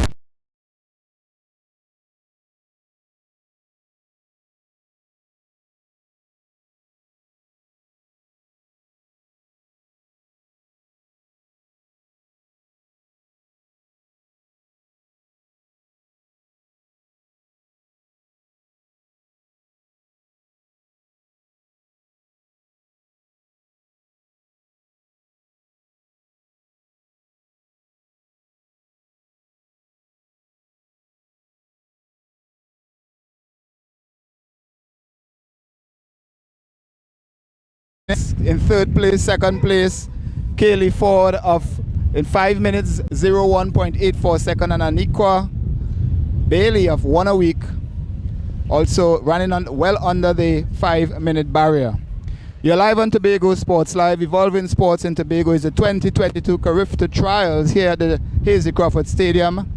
In third place, second place, Kaylee Ford in 5 minutes 01.84 second, and Aniqua Bailey of 1 a week, also running on well under the 5-minute barrier. You're live on Tobago Sports Live. Evolving Sports in Tobago is the 2022 Carifta Trials here at the Hazy Crawford Stadium.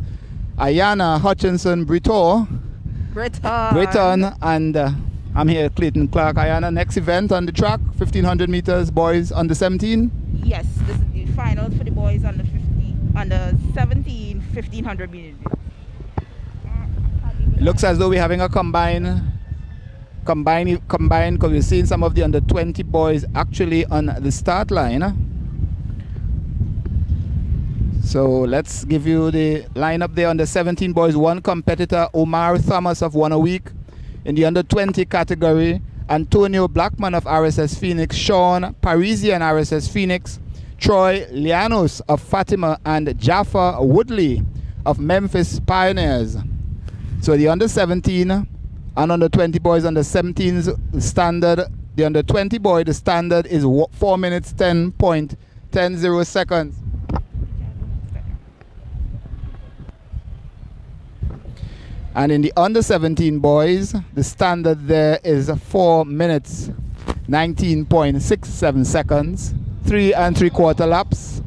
Ayana Hutchinson Britton, and I'm here at Clayton Clark. Ayana, next event on the track, 1,500 meters, boys under 17? Yes, this is the finals for the boys under 17, 1,500 meters. It looks as though we're having a combine, because we're seeing some of the under 20 boys actually on the start line. So let's give you the lineup there. Under 17 boys, one competitor, Omar Thomas of 1 a week. In the under 20 category, Antonio Blackman of RSS Phoenix, Sean Parisian RSS Phoenix, Troy Llanos of Fatima, and Jaffa Woodley of Memphis Pioneers. So the under 17 and under 20 boys, under 17's standard, the under 20 boy, the standard is 4 minutes 10.10 seconds. And in the under 17 boys, the standard there is 4 minutes 19.67 seconds, 3 3/4 laps.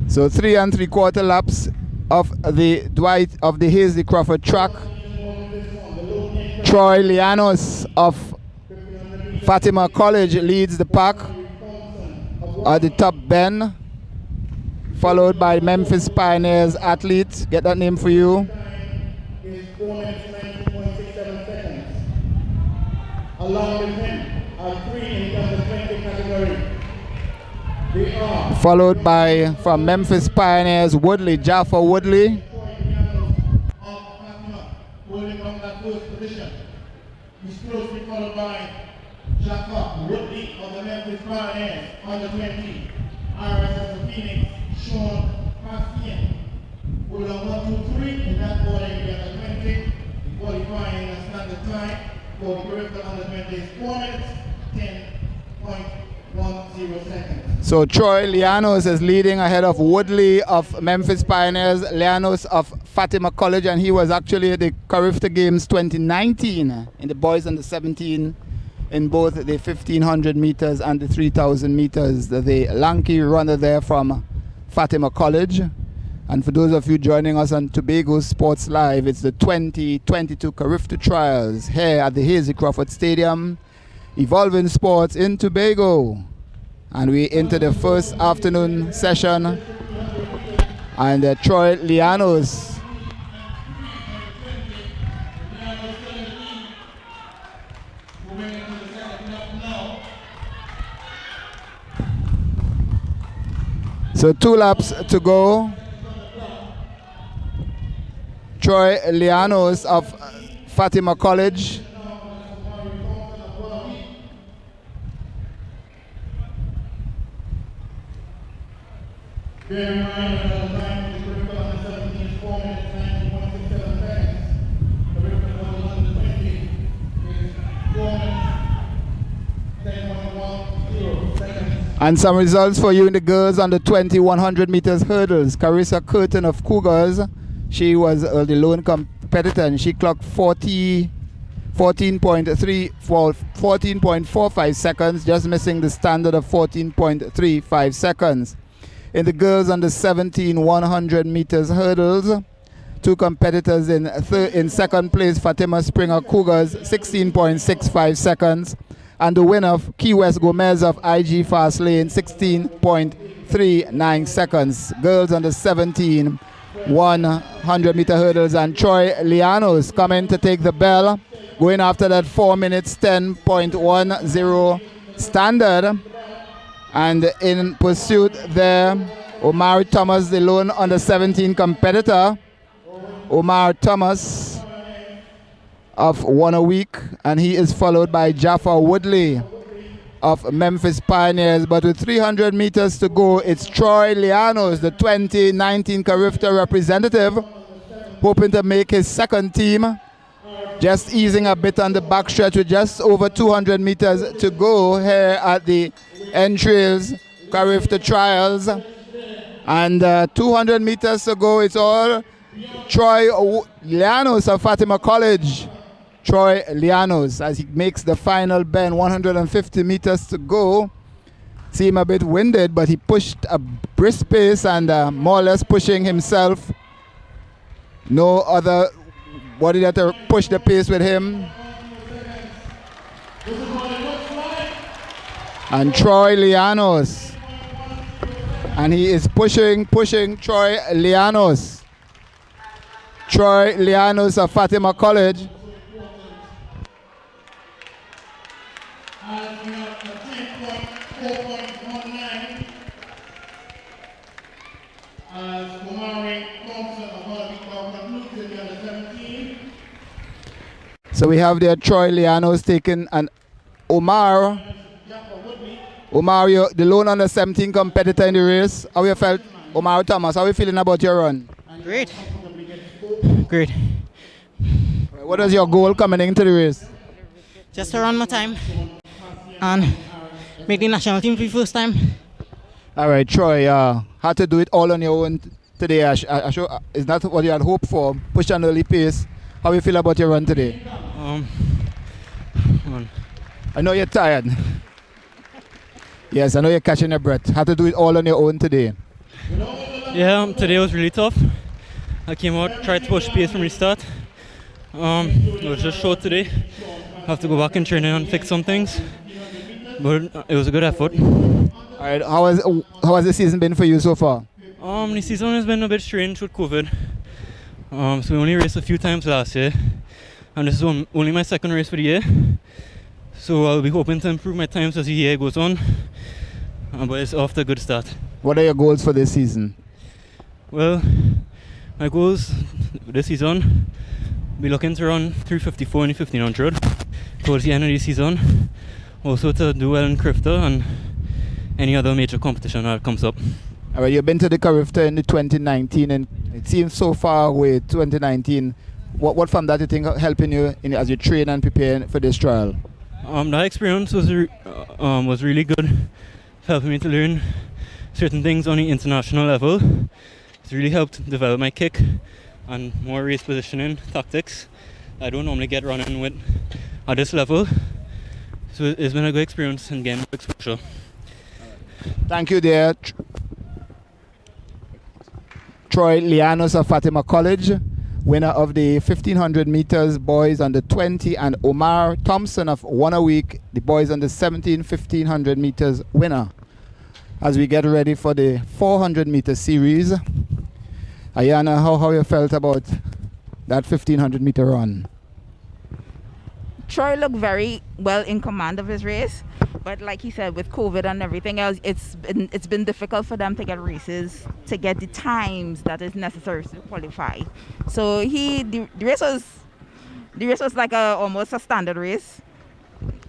So 3 3/4 laps of the Hazy Crawford track. Troy Llanos of Fatima College leads the pack at the top bend, followed by Memphis Pioneers athlete. Get that name for you. Along with him are 3 in the under 20 category. Followed by, from Memphis Pioneers, Woodley, Jaffa Woodley. Holding on that first position. He's closely followed by Jaffa Woodley of the Memphis Pioneers, under 20. RSS Phoenix, Sean Parisian. Hold on 1, 2, 3 in that order in the under 20. Qualifying a standard time for the Carifta under 20 is 4 minutes 10.10 seconds. So Troy Llanos is leading ahead of Woodley of Memphis Pioneers, Llanos of Fatima College, and he was actually at the Carifta Games 2019 in the boys under 17 in both the 1500 meters and the 3000 meters. The lanky runner there from Fatima College. And for those of you joining us on Tobago Sports Live, it's the 2022 Carifta Trials here at the Hazy Crawford Stadium, Evolving Sports in Tobago. And we enter the first afternoon session, and Troy Llanos so 2 laps to go. Troy Llanos of Fatima College. Bear in mind that the time of the Carifta under 17 is 4 minutes 19.67 seconds. Carifta under 20 is 4 minutes 10.10 seconds. And some results for you in the girls under 20 100 meters hurdles. Carissa Curtin of Cougars, she was the lone competitor, and she clocked 14.45 seconds, just missing the standard of 14.35 seconds. In the girls under 17 100 meters hurdles, 2 competitors in second place, Fatima Springer Cougars, 16.65 seconds, and the winner, Key West Gomez of IG Fast Lane, 16.39 seconds. Girls under 17 100 meter hurdles, and Troy Llanos coming to take the bell, going after that 4 minutes 10.10 standard. And in pursuit there, Omar Thomas, the lone under 17 competitor. Omar Thomas of One a Week, and he is followed by Jaffa Woodley of Memphis Pioneers. But with 300 meters to go, it's Troy Llanos, the 2019 Carifta representative, hoping to make his second team. Just easing a bit on the backstretch with just over 200 meters to go here at the Entrails Carifta Trials. And 200 meters to go, it's all Troy Llanos of Fatima College. Troy Llanos, as he makes the final bend, 150 meters to go. See him a bit winded, but he pushed a brisk pace and more or less pushing himself. No other body that to push the pace with him. And Troy Llanos. And he is pushing Troy Llanos. Troy Llanos of Fatima College. So we have there Troy Llanos taking an Omar, you're the lone under 17 competitor in the race. How you felt, Omar Thomas? How are you feeling about your run? Great. Great. What was your goal coming into the race? Just to run my time and make the national team for the first time. All right, Troy, had to do it all on your own today. I sure is not what you had hoped for. Push an early pace. How you feel about your run today? I know you're tired. Yes, I know you're catching your breath. Had to do it all on your own today. Yeah, today was really tough. I came out, tried to push pace from the start. It was just short today. Have to go back and train and fix some things. But it was a good effort. All right, how has the season been for you so far? The season has been a bit strange with COVID. So we only raced a few times last year, and this is only my second race for the year. So I'll be hoping to improve my times as the year goes on. But it's off to a good start. What are your goals for this season? Well, my goals this season, be looking to run 354 in the 1500 towards the end of the season. Also to do well in Carifta and any other major competition that comes up. All right, you've been to the Carifta in the 2019, and it seems so far away, 2019. What from that you think helping you as you train and prepare for this trial? That experience was really good helping me to learn certain things on the international level. It's really helped develop my kick and more race positioning tactics I don't normally get running with at this level. So it's been a good experience and getting exposure. Thank you, dear. Troy Lianos of Fatima College, winner of the 1500 meters boys under 20, and Omar Thompson of One a Week, the boys under 17 1500 meters winner. As we get ready for the 400 meter series, Ayana, how you felt about that 1500 meter run? Troy looked very well in command of his race, but like he said, with COVID and everything else, it's been difficult for them to get races, to get the times that is necessary to qualify. So the race was like almost a standard race.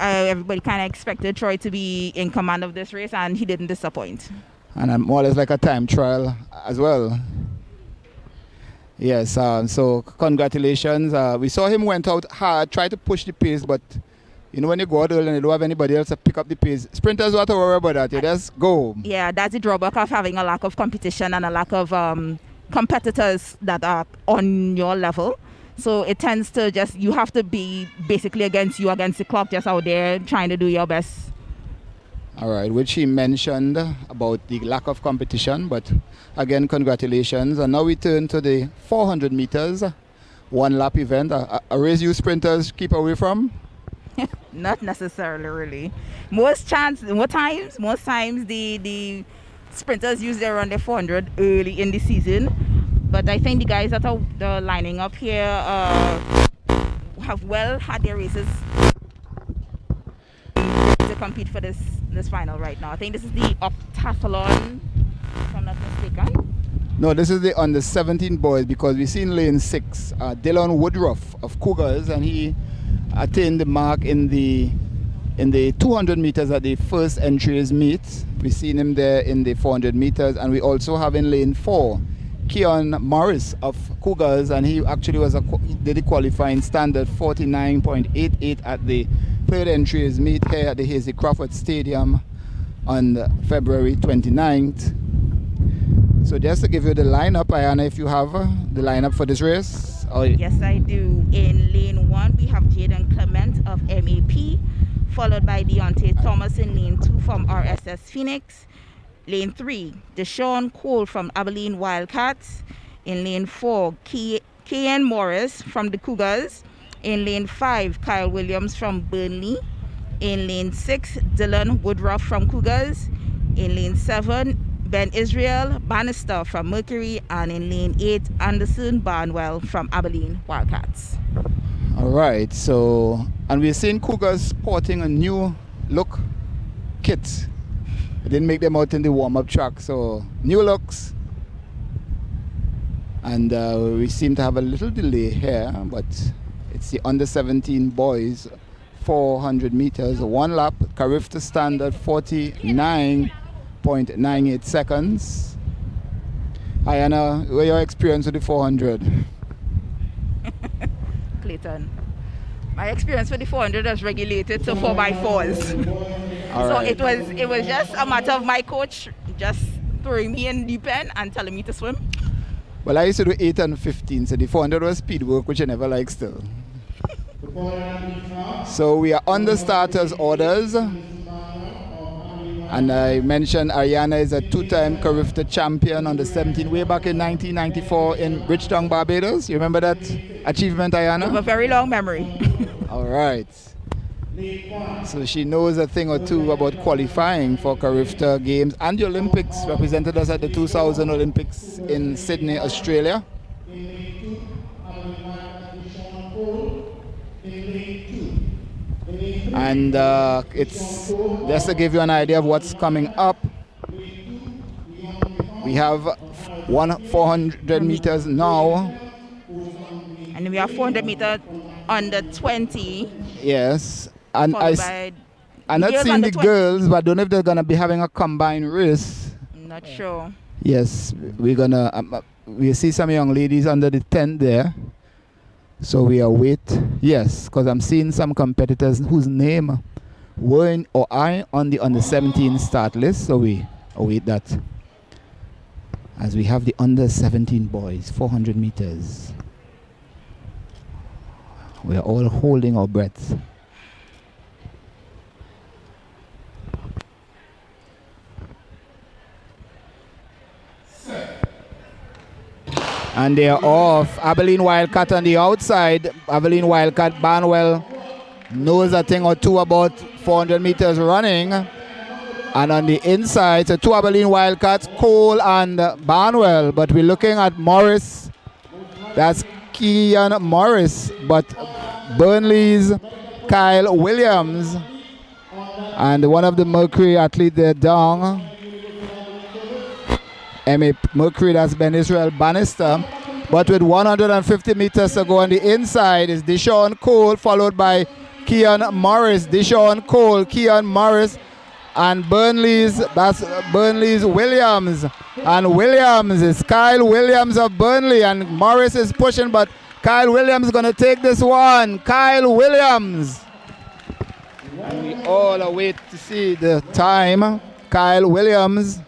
Everybody kind of expected Troy to be in command of this race, and he didn't disappoint. And more or less like a time trial as well. Yes, so congratulations. We saw him went out hard, tried to push the pace, but you know when you go out early and you don't have anybody else to pick up the pace, sprinters don't have to worry about that. You just go. Yeah, that's the drawback of having a lack of competition and a lack of competitors that are on your level. So it tends to just, you have to be basically against the clock, just out there trying to do your best. All right, which he mentioned about the lack of competition, but again, congratulations. And now we turn to the 400 meters, one lap event. A race you sprinters keep away from? Not necessarily, really. Most times the sprinters usually run the 400 early in the season. But I think the guys that are lining up here have well had their races to compete for this final right now. I think this is the octathlon, if I'm not mistaken. No, this is the under 17 boys, because we've seen lane 6, Dylan Woodruff of Cougars, and he attained the mark in the 200 meters at the first entries meet. We've seen him there in the 400 meters, and we also have in lane 4 Keon Morris of Cougars, and he actually did the qualifying standard 49.88 at the third entries meet here at the Hazy Crawford Stadium on February 29th. So just to give you the lineup, Ayana, if you have the lineup for this race. Yes, I do. In lane 1, we have Jaden Clement of MAP, followed by Deontay Thomas in lane 2 from RSS Phoenix. Lane 3, Deshaun Cole from Abilene Wildcats. In lane 4, Kean Morris from the Cougars. In lane 5, Kyle Williams from Burnley. In lane 6, Dylan Woodruff from Cougars. In lane 7, Ben Israel Bannister from Mercury. And in lane 8, Anderson Barnwell from Abilene Wildcats. All right, so, and we're seeing Cougars sporting a new look kit. It didn't make them out in the warm-up track, so new looks. And we seem to have a little delay here, but it's the under 17 boys, 400 meters, one lap, Carifta standard 49.98 seconds. Ayana, what your experience with the 400? Clayton, my experience with the 400 was regulated to 4x4s. So it was just a matter of my coach just throwing me in deep end and telling me to swim. Well, I used to do 8 and 15, so the 400 was speed work, which I never liked still. So we are on the starters orders. And I mentioned Ariana is a 2-time Carifta champion on the 17 way back in 1994 in Bridgetown, Barbados. You remember that achievement, Ayana? I have a very long memory. All right. So she knows a thing or two about qualifying for Carifta Games and the Olympics. Represented us at the 2000 Olympics in Sydney, Australia. And it's just to give you an idea of what's coming up. We have 400 meters now. And we have 400 meters under 20. Yes. And I'm not seeing the girls, but I don't know if they're going to be having a combined race. Not sure. Yes, we're going to, we see some young ladies under the tent there. So we await, yes, because I'm seeing some competitors whose name weren't or are on the under 17 start list, so we await that. As we have the under 17 boys, 400 meters. We are all holding our breaths. And they are off. Abilene Wildcat on the outside. Abilene Wildcat Barnwell knows a thing or two about 400 meters running. And on the inside, so two Abilene Wildcats, Cole and Barnwell. But we're looking at Morris. That's Kean Morris. But Burnley's Kyle Williams. And one of the Mercury athletes there down. MA Mercury, that's Ben Israel Bannister. But with 150 meters to go on the inside is Deshaun Cole, followed by Kean Morris. Deshaun Cole, Kean Morris, and Burnley's Williams. And Williams is Kyle Williams of Burnley, and Morris is pushing, but Kyle Williams is going to take this one. Kyle Williams. And we all await to see the time. Kyle Williams.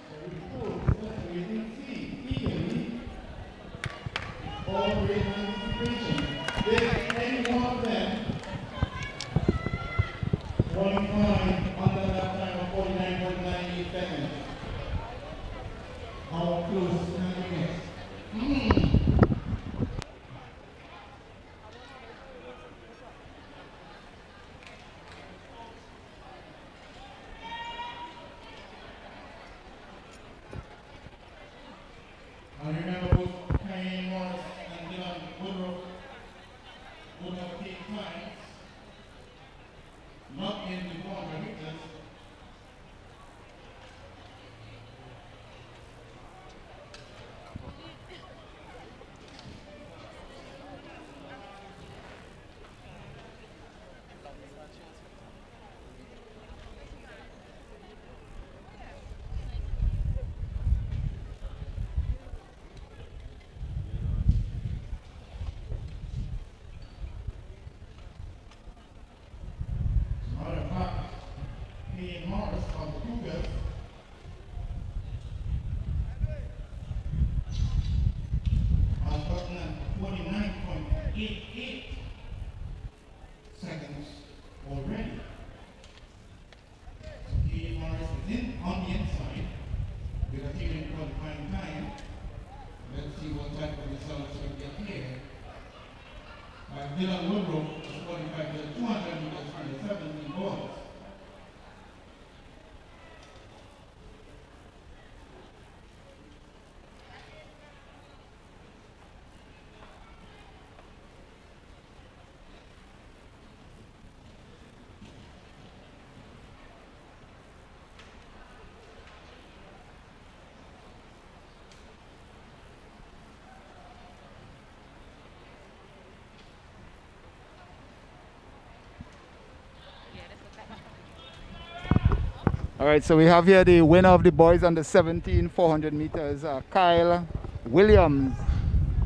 All right, so we have here the winner of the boys under 17 400 meters, Kyle Williams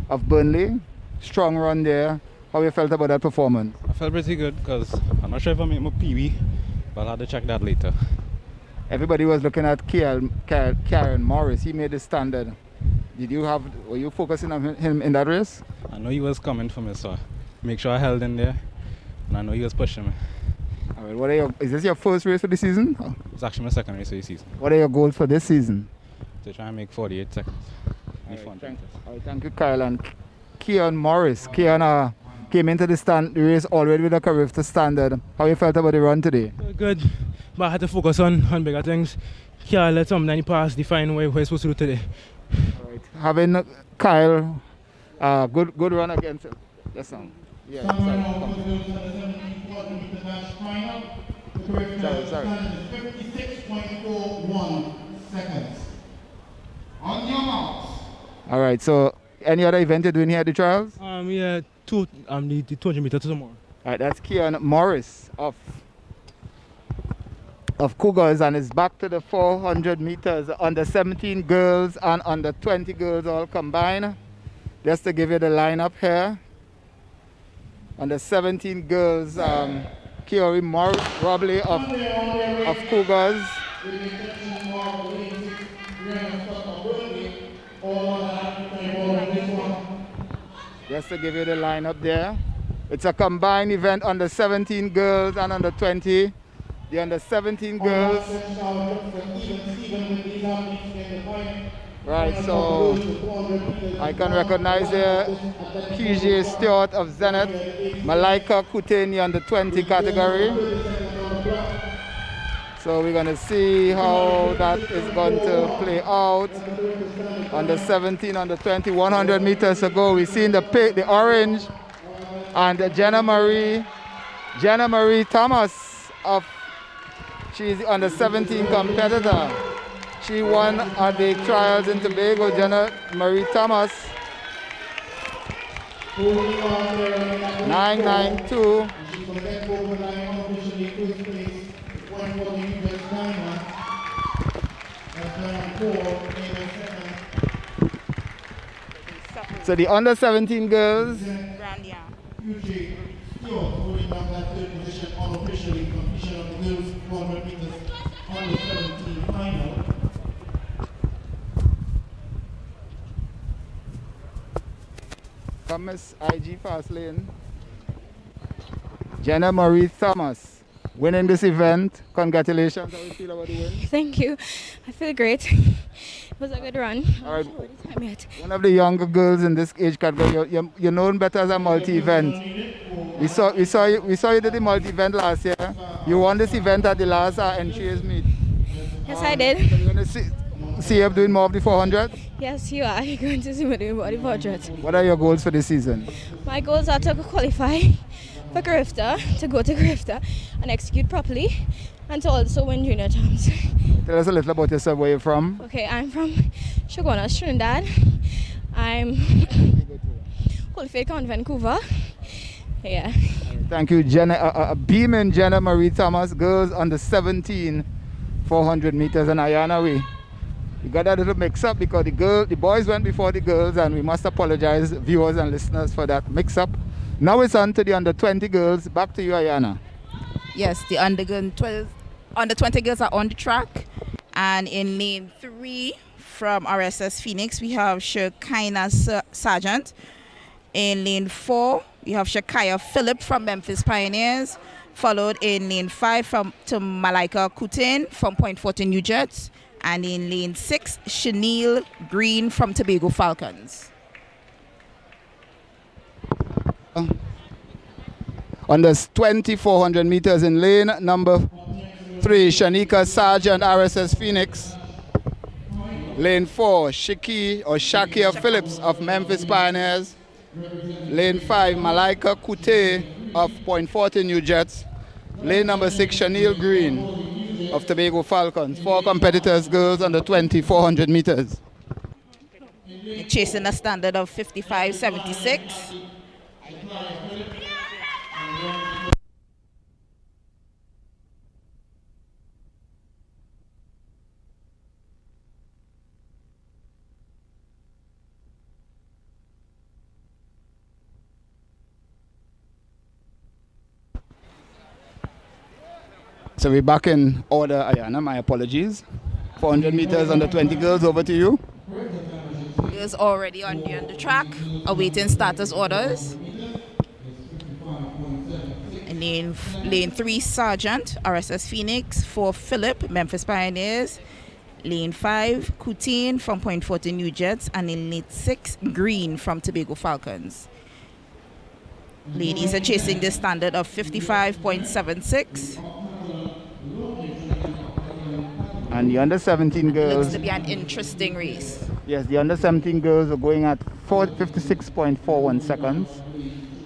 of Burnley. Strong run there. How you felt about that performance? I felt pretty good because I'm not sure if I made my PB, but I'll have to check that later. Everybody was looking at Karen Morris. He made the standard. Were you focusing on him in that race? I know he was coming for me, so make sure I held in there, and I know he was pushing me. All right, is this your first race for the season? It's actually my second race of the season. What are your goals for this season? To try and make 48 seconds. All right, thank you, Kyle. And Kean Morris. Kean came into the race already with a Carifta standard. How you felt about the run today? Good, but I had to focus on bigger things. Can't let something pass define what we're supposed to do today. All right. Having Kyle, good run against the song. Yeah, sorry. 56.41 seconds. On your marks. All right, so any other event you're doing here at the trials? Yeah, the 200 meters tomorrow. All right, that's Kean Morris of Cougars, and it's back to the 400 meters. Under 17 girls and under 20 girls all combined. Just to give you the lineup here. Under 17 girls, Kiori Robley of Cougars. Just to give you the lineup there. It's a combined event under 17 girls and under 20. The under 17 girls. Right, so I can recognize here PJ Stewart of Zenith, Malaika Kuteni under 20 category. So we're going to see how that is going to play out. Under 17, under 20, 100 meters ago, we've seen the orange and Jenna Marie Thomas she's the under 17 competitor. She won at the trials in Tobago, Jenna Marie Thomas. 992. So the under 17 girls. Come Miss IG Fast Lane. Jenna Marie Thomas winning this event. Congratulations. How do you feel about the win? Thank you. I feel great. It was a good run. All right. One of the younger girls in this age category. You're known better as a multi-event. We saw you did the multi-event last year. You won this event at the last entries meet. Yes, I did. So you're going to see you doing more of the 400? Yes, you are. You're going to see me doing more of the 400. What are your goals for this season? My goals are to qualify for Carifta, to go to Carifta and execute properly, and to also win junior champs. Tell us a little about yourself, where you're from. Okay, I'm from Shogunas, Trinidad. I'm qualified count Vancouver. Yeah. Thank you, Jenna. Beaming Jenna Marie Thomas, girls under 17, 400 meters, and Ayana we got that little mix-up because the boys went before the girls, and we must apologize, viewers and listeners, for that mix-up. Now it's on to the under 20 girls. Back to you, Ayana. Yes, the under 20 girls are on the track, and in lane 3 from RSS Phoenix we have Shekinah Sargent. In lane 4 we have Shakaya Phillip from Memphis Pioneers, followed in lane 5 to Malaika Kutin from Point Fortin New Jets, and in lane 6 Chenille Green from Tobago Falcons. Under 400 meters in lane number 3, Shanika Sargent, RSS Phoenix. Lane 4, Shakia Phillips of Memphis Pioneers. Lane 5, Malaika Kute of Point Fortin New Jets. Lane number 6, Chenille Green of Tobago Falcons. 4 competitors, girls under 400 meters. Chasing a standard of 55.76. So we're back in order, Ayana. My apologies. 400 meters under 20 girls, over to you. Girls already on the track, awaiting starters orders. And lane 3, Sargent, RSS Phoenix. 4, Phillip, Memphis Pioneers. Lane 5, Kutin from Point Fortin New Jets. And in lane 6, Green from Tobago Falcons. Ladies are chasing the standard of 55.76. And the under 17 girls. Looks to be an interesting race. Yes, the under 17 girls are going at 56.41 seconds.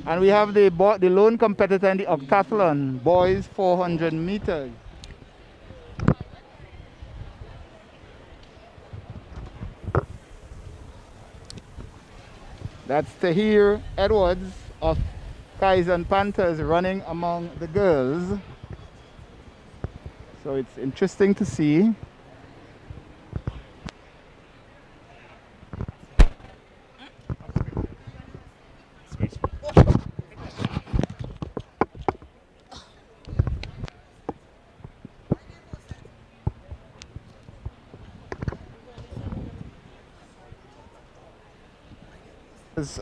And we have the lone competitor in the octathlon, boys 400 meters. That's Tahir Edwards of Kaizen Panthers running among the girls. So it's interesting to see.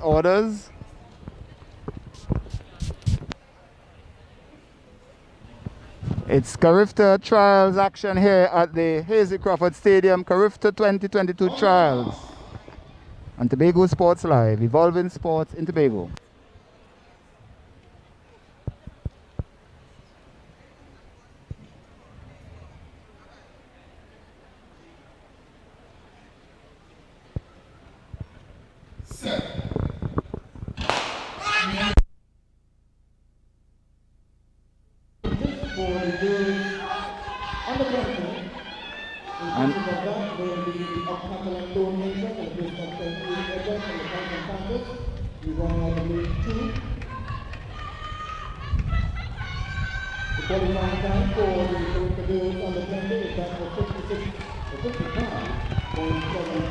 Orders. It's Carifta Trials action here at the Hazy Crawford Stadium. Carifta 2022 Trials. And Tobago Sports Live, evolving sports in Tobago.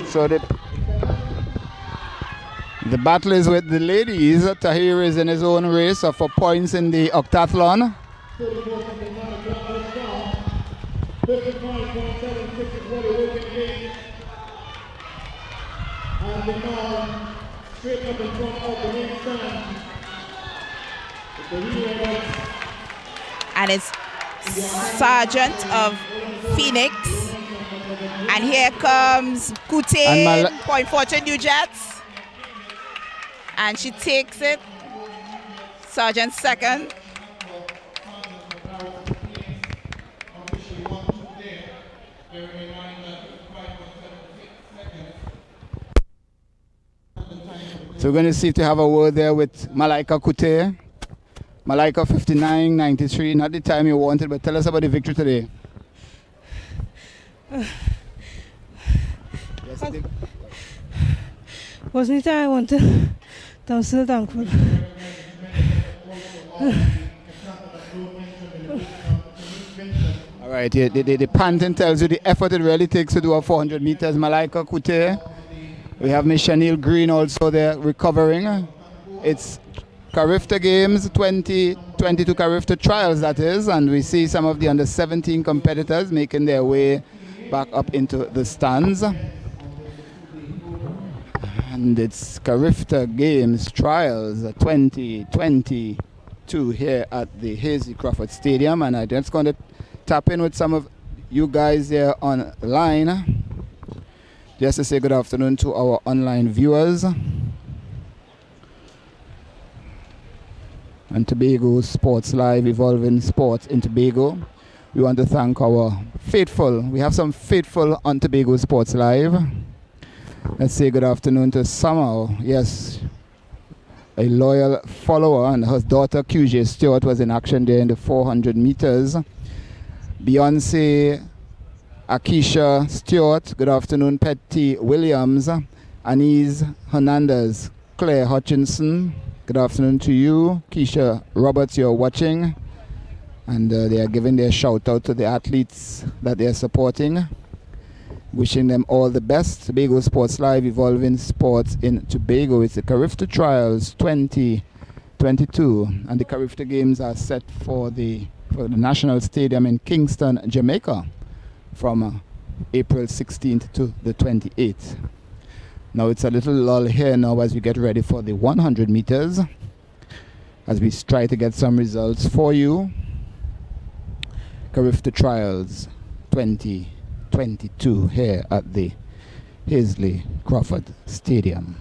So the battle is with the ladies. Tahir is in his own race for points in the octathlon. And it's Sergeant of Phoenix. And here comes Kute, Point Fortune New Jets. And she takes it. Sergeant second. So we're going to see if they have a word there with Malaika Kute. Malaika 59.93, not the time you wanted, but tell us about the victory today. Wasn't the time I wanted. I'm still thankful. All right, the panting tells you the effort it really takes to do a 400 meters. Malaika Kute. We have Miss Chanel Green also there recovering. It's Carifta Games 2022 Carifta Trials, that is, and we see some of the under 17 competitors making their way back up into the stands. And it's Carifta Games Trials 2022 here at the Hazy Crawford Stadium, and I'm just going to tap in with some of you guys there online just to say good afternoon to our online viewers. And Tobago Sports Live, evolving sports in Tobago. We want to thank our faithful, we have some faithful on Tobago Sports Live. Let's say good afternoon to Summer. Yes, a loyal follower, and her daughter QJ Stewart was in action there in the 400 meters. Beyonce Akisha Stewart, good afternoon. Petty Williams, Anise Hernandez, Claire Hutchinson, good afternoon to you. Keisha Roberts, you're watching, and they are giving their shout out to the athletes that they're supporting, wishing them all the best. Tobago Sports Live, evolving sports in Tobago. It's the Carifta Trials 2022, and the Carifta Games are set for the National Stadium in Kingston, Jamaica, from April 16th to the 28th. Now it's a little lull here now as we get ready for the 100 meters, as we try to get some results for you. Carifta Trials 2022 here at the Hazy Crawford Stadium.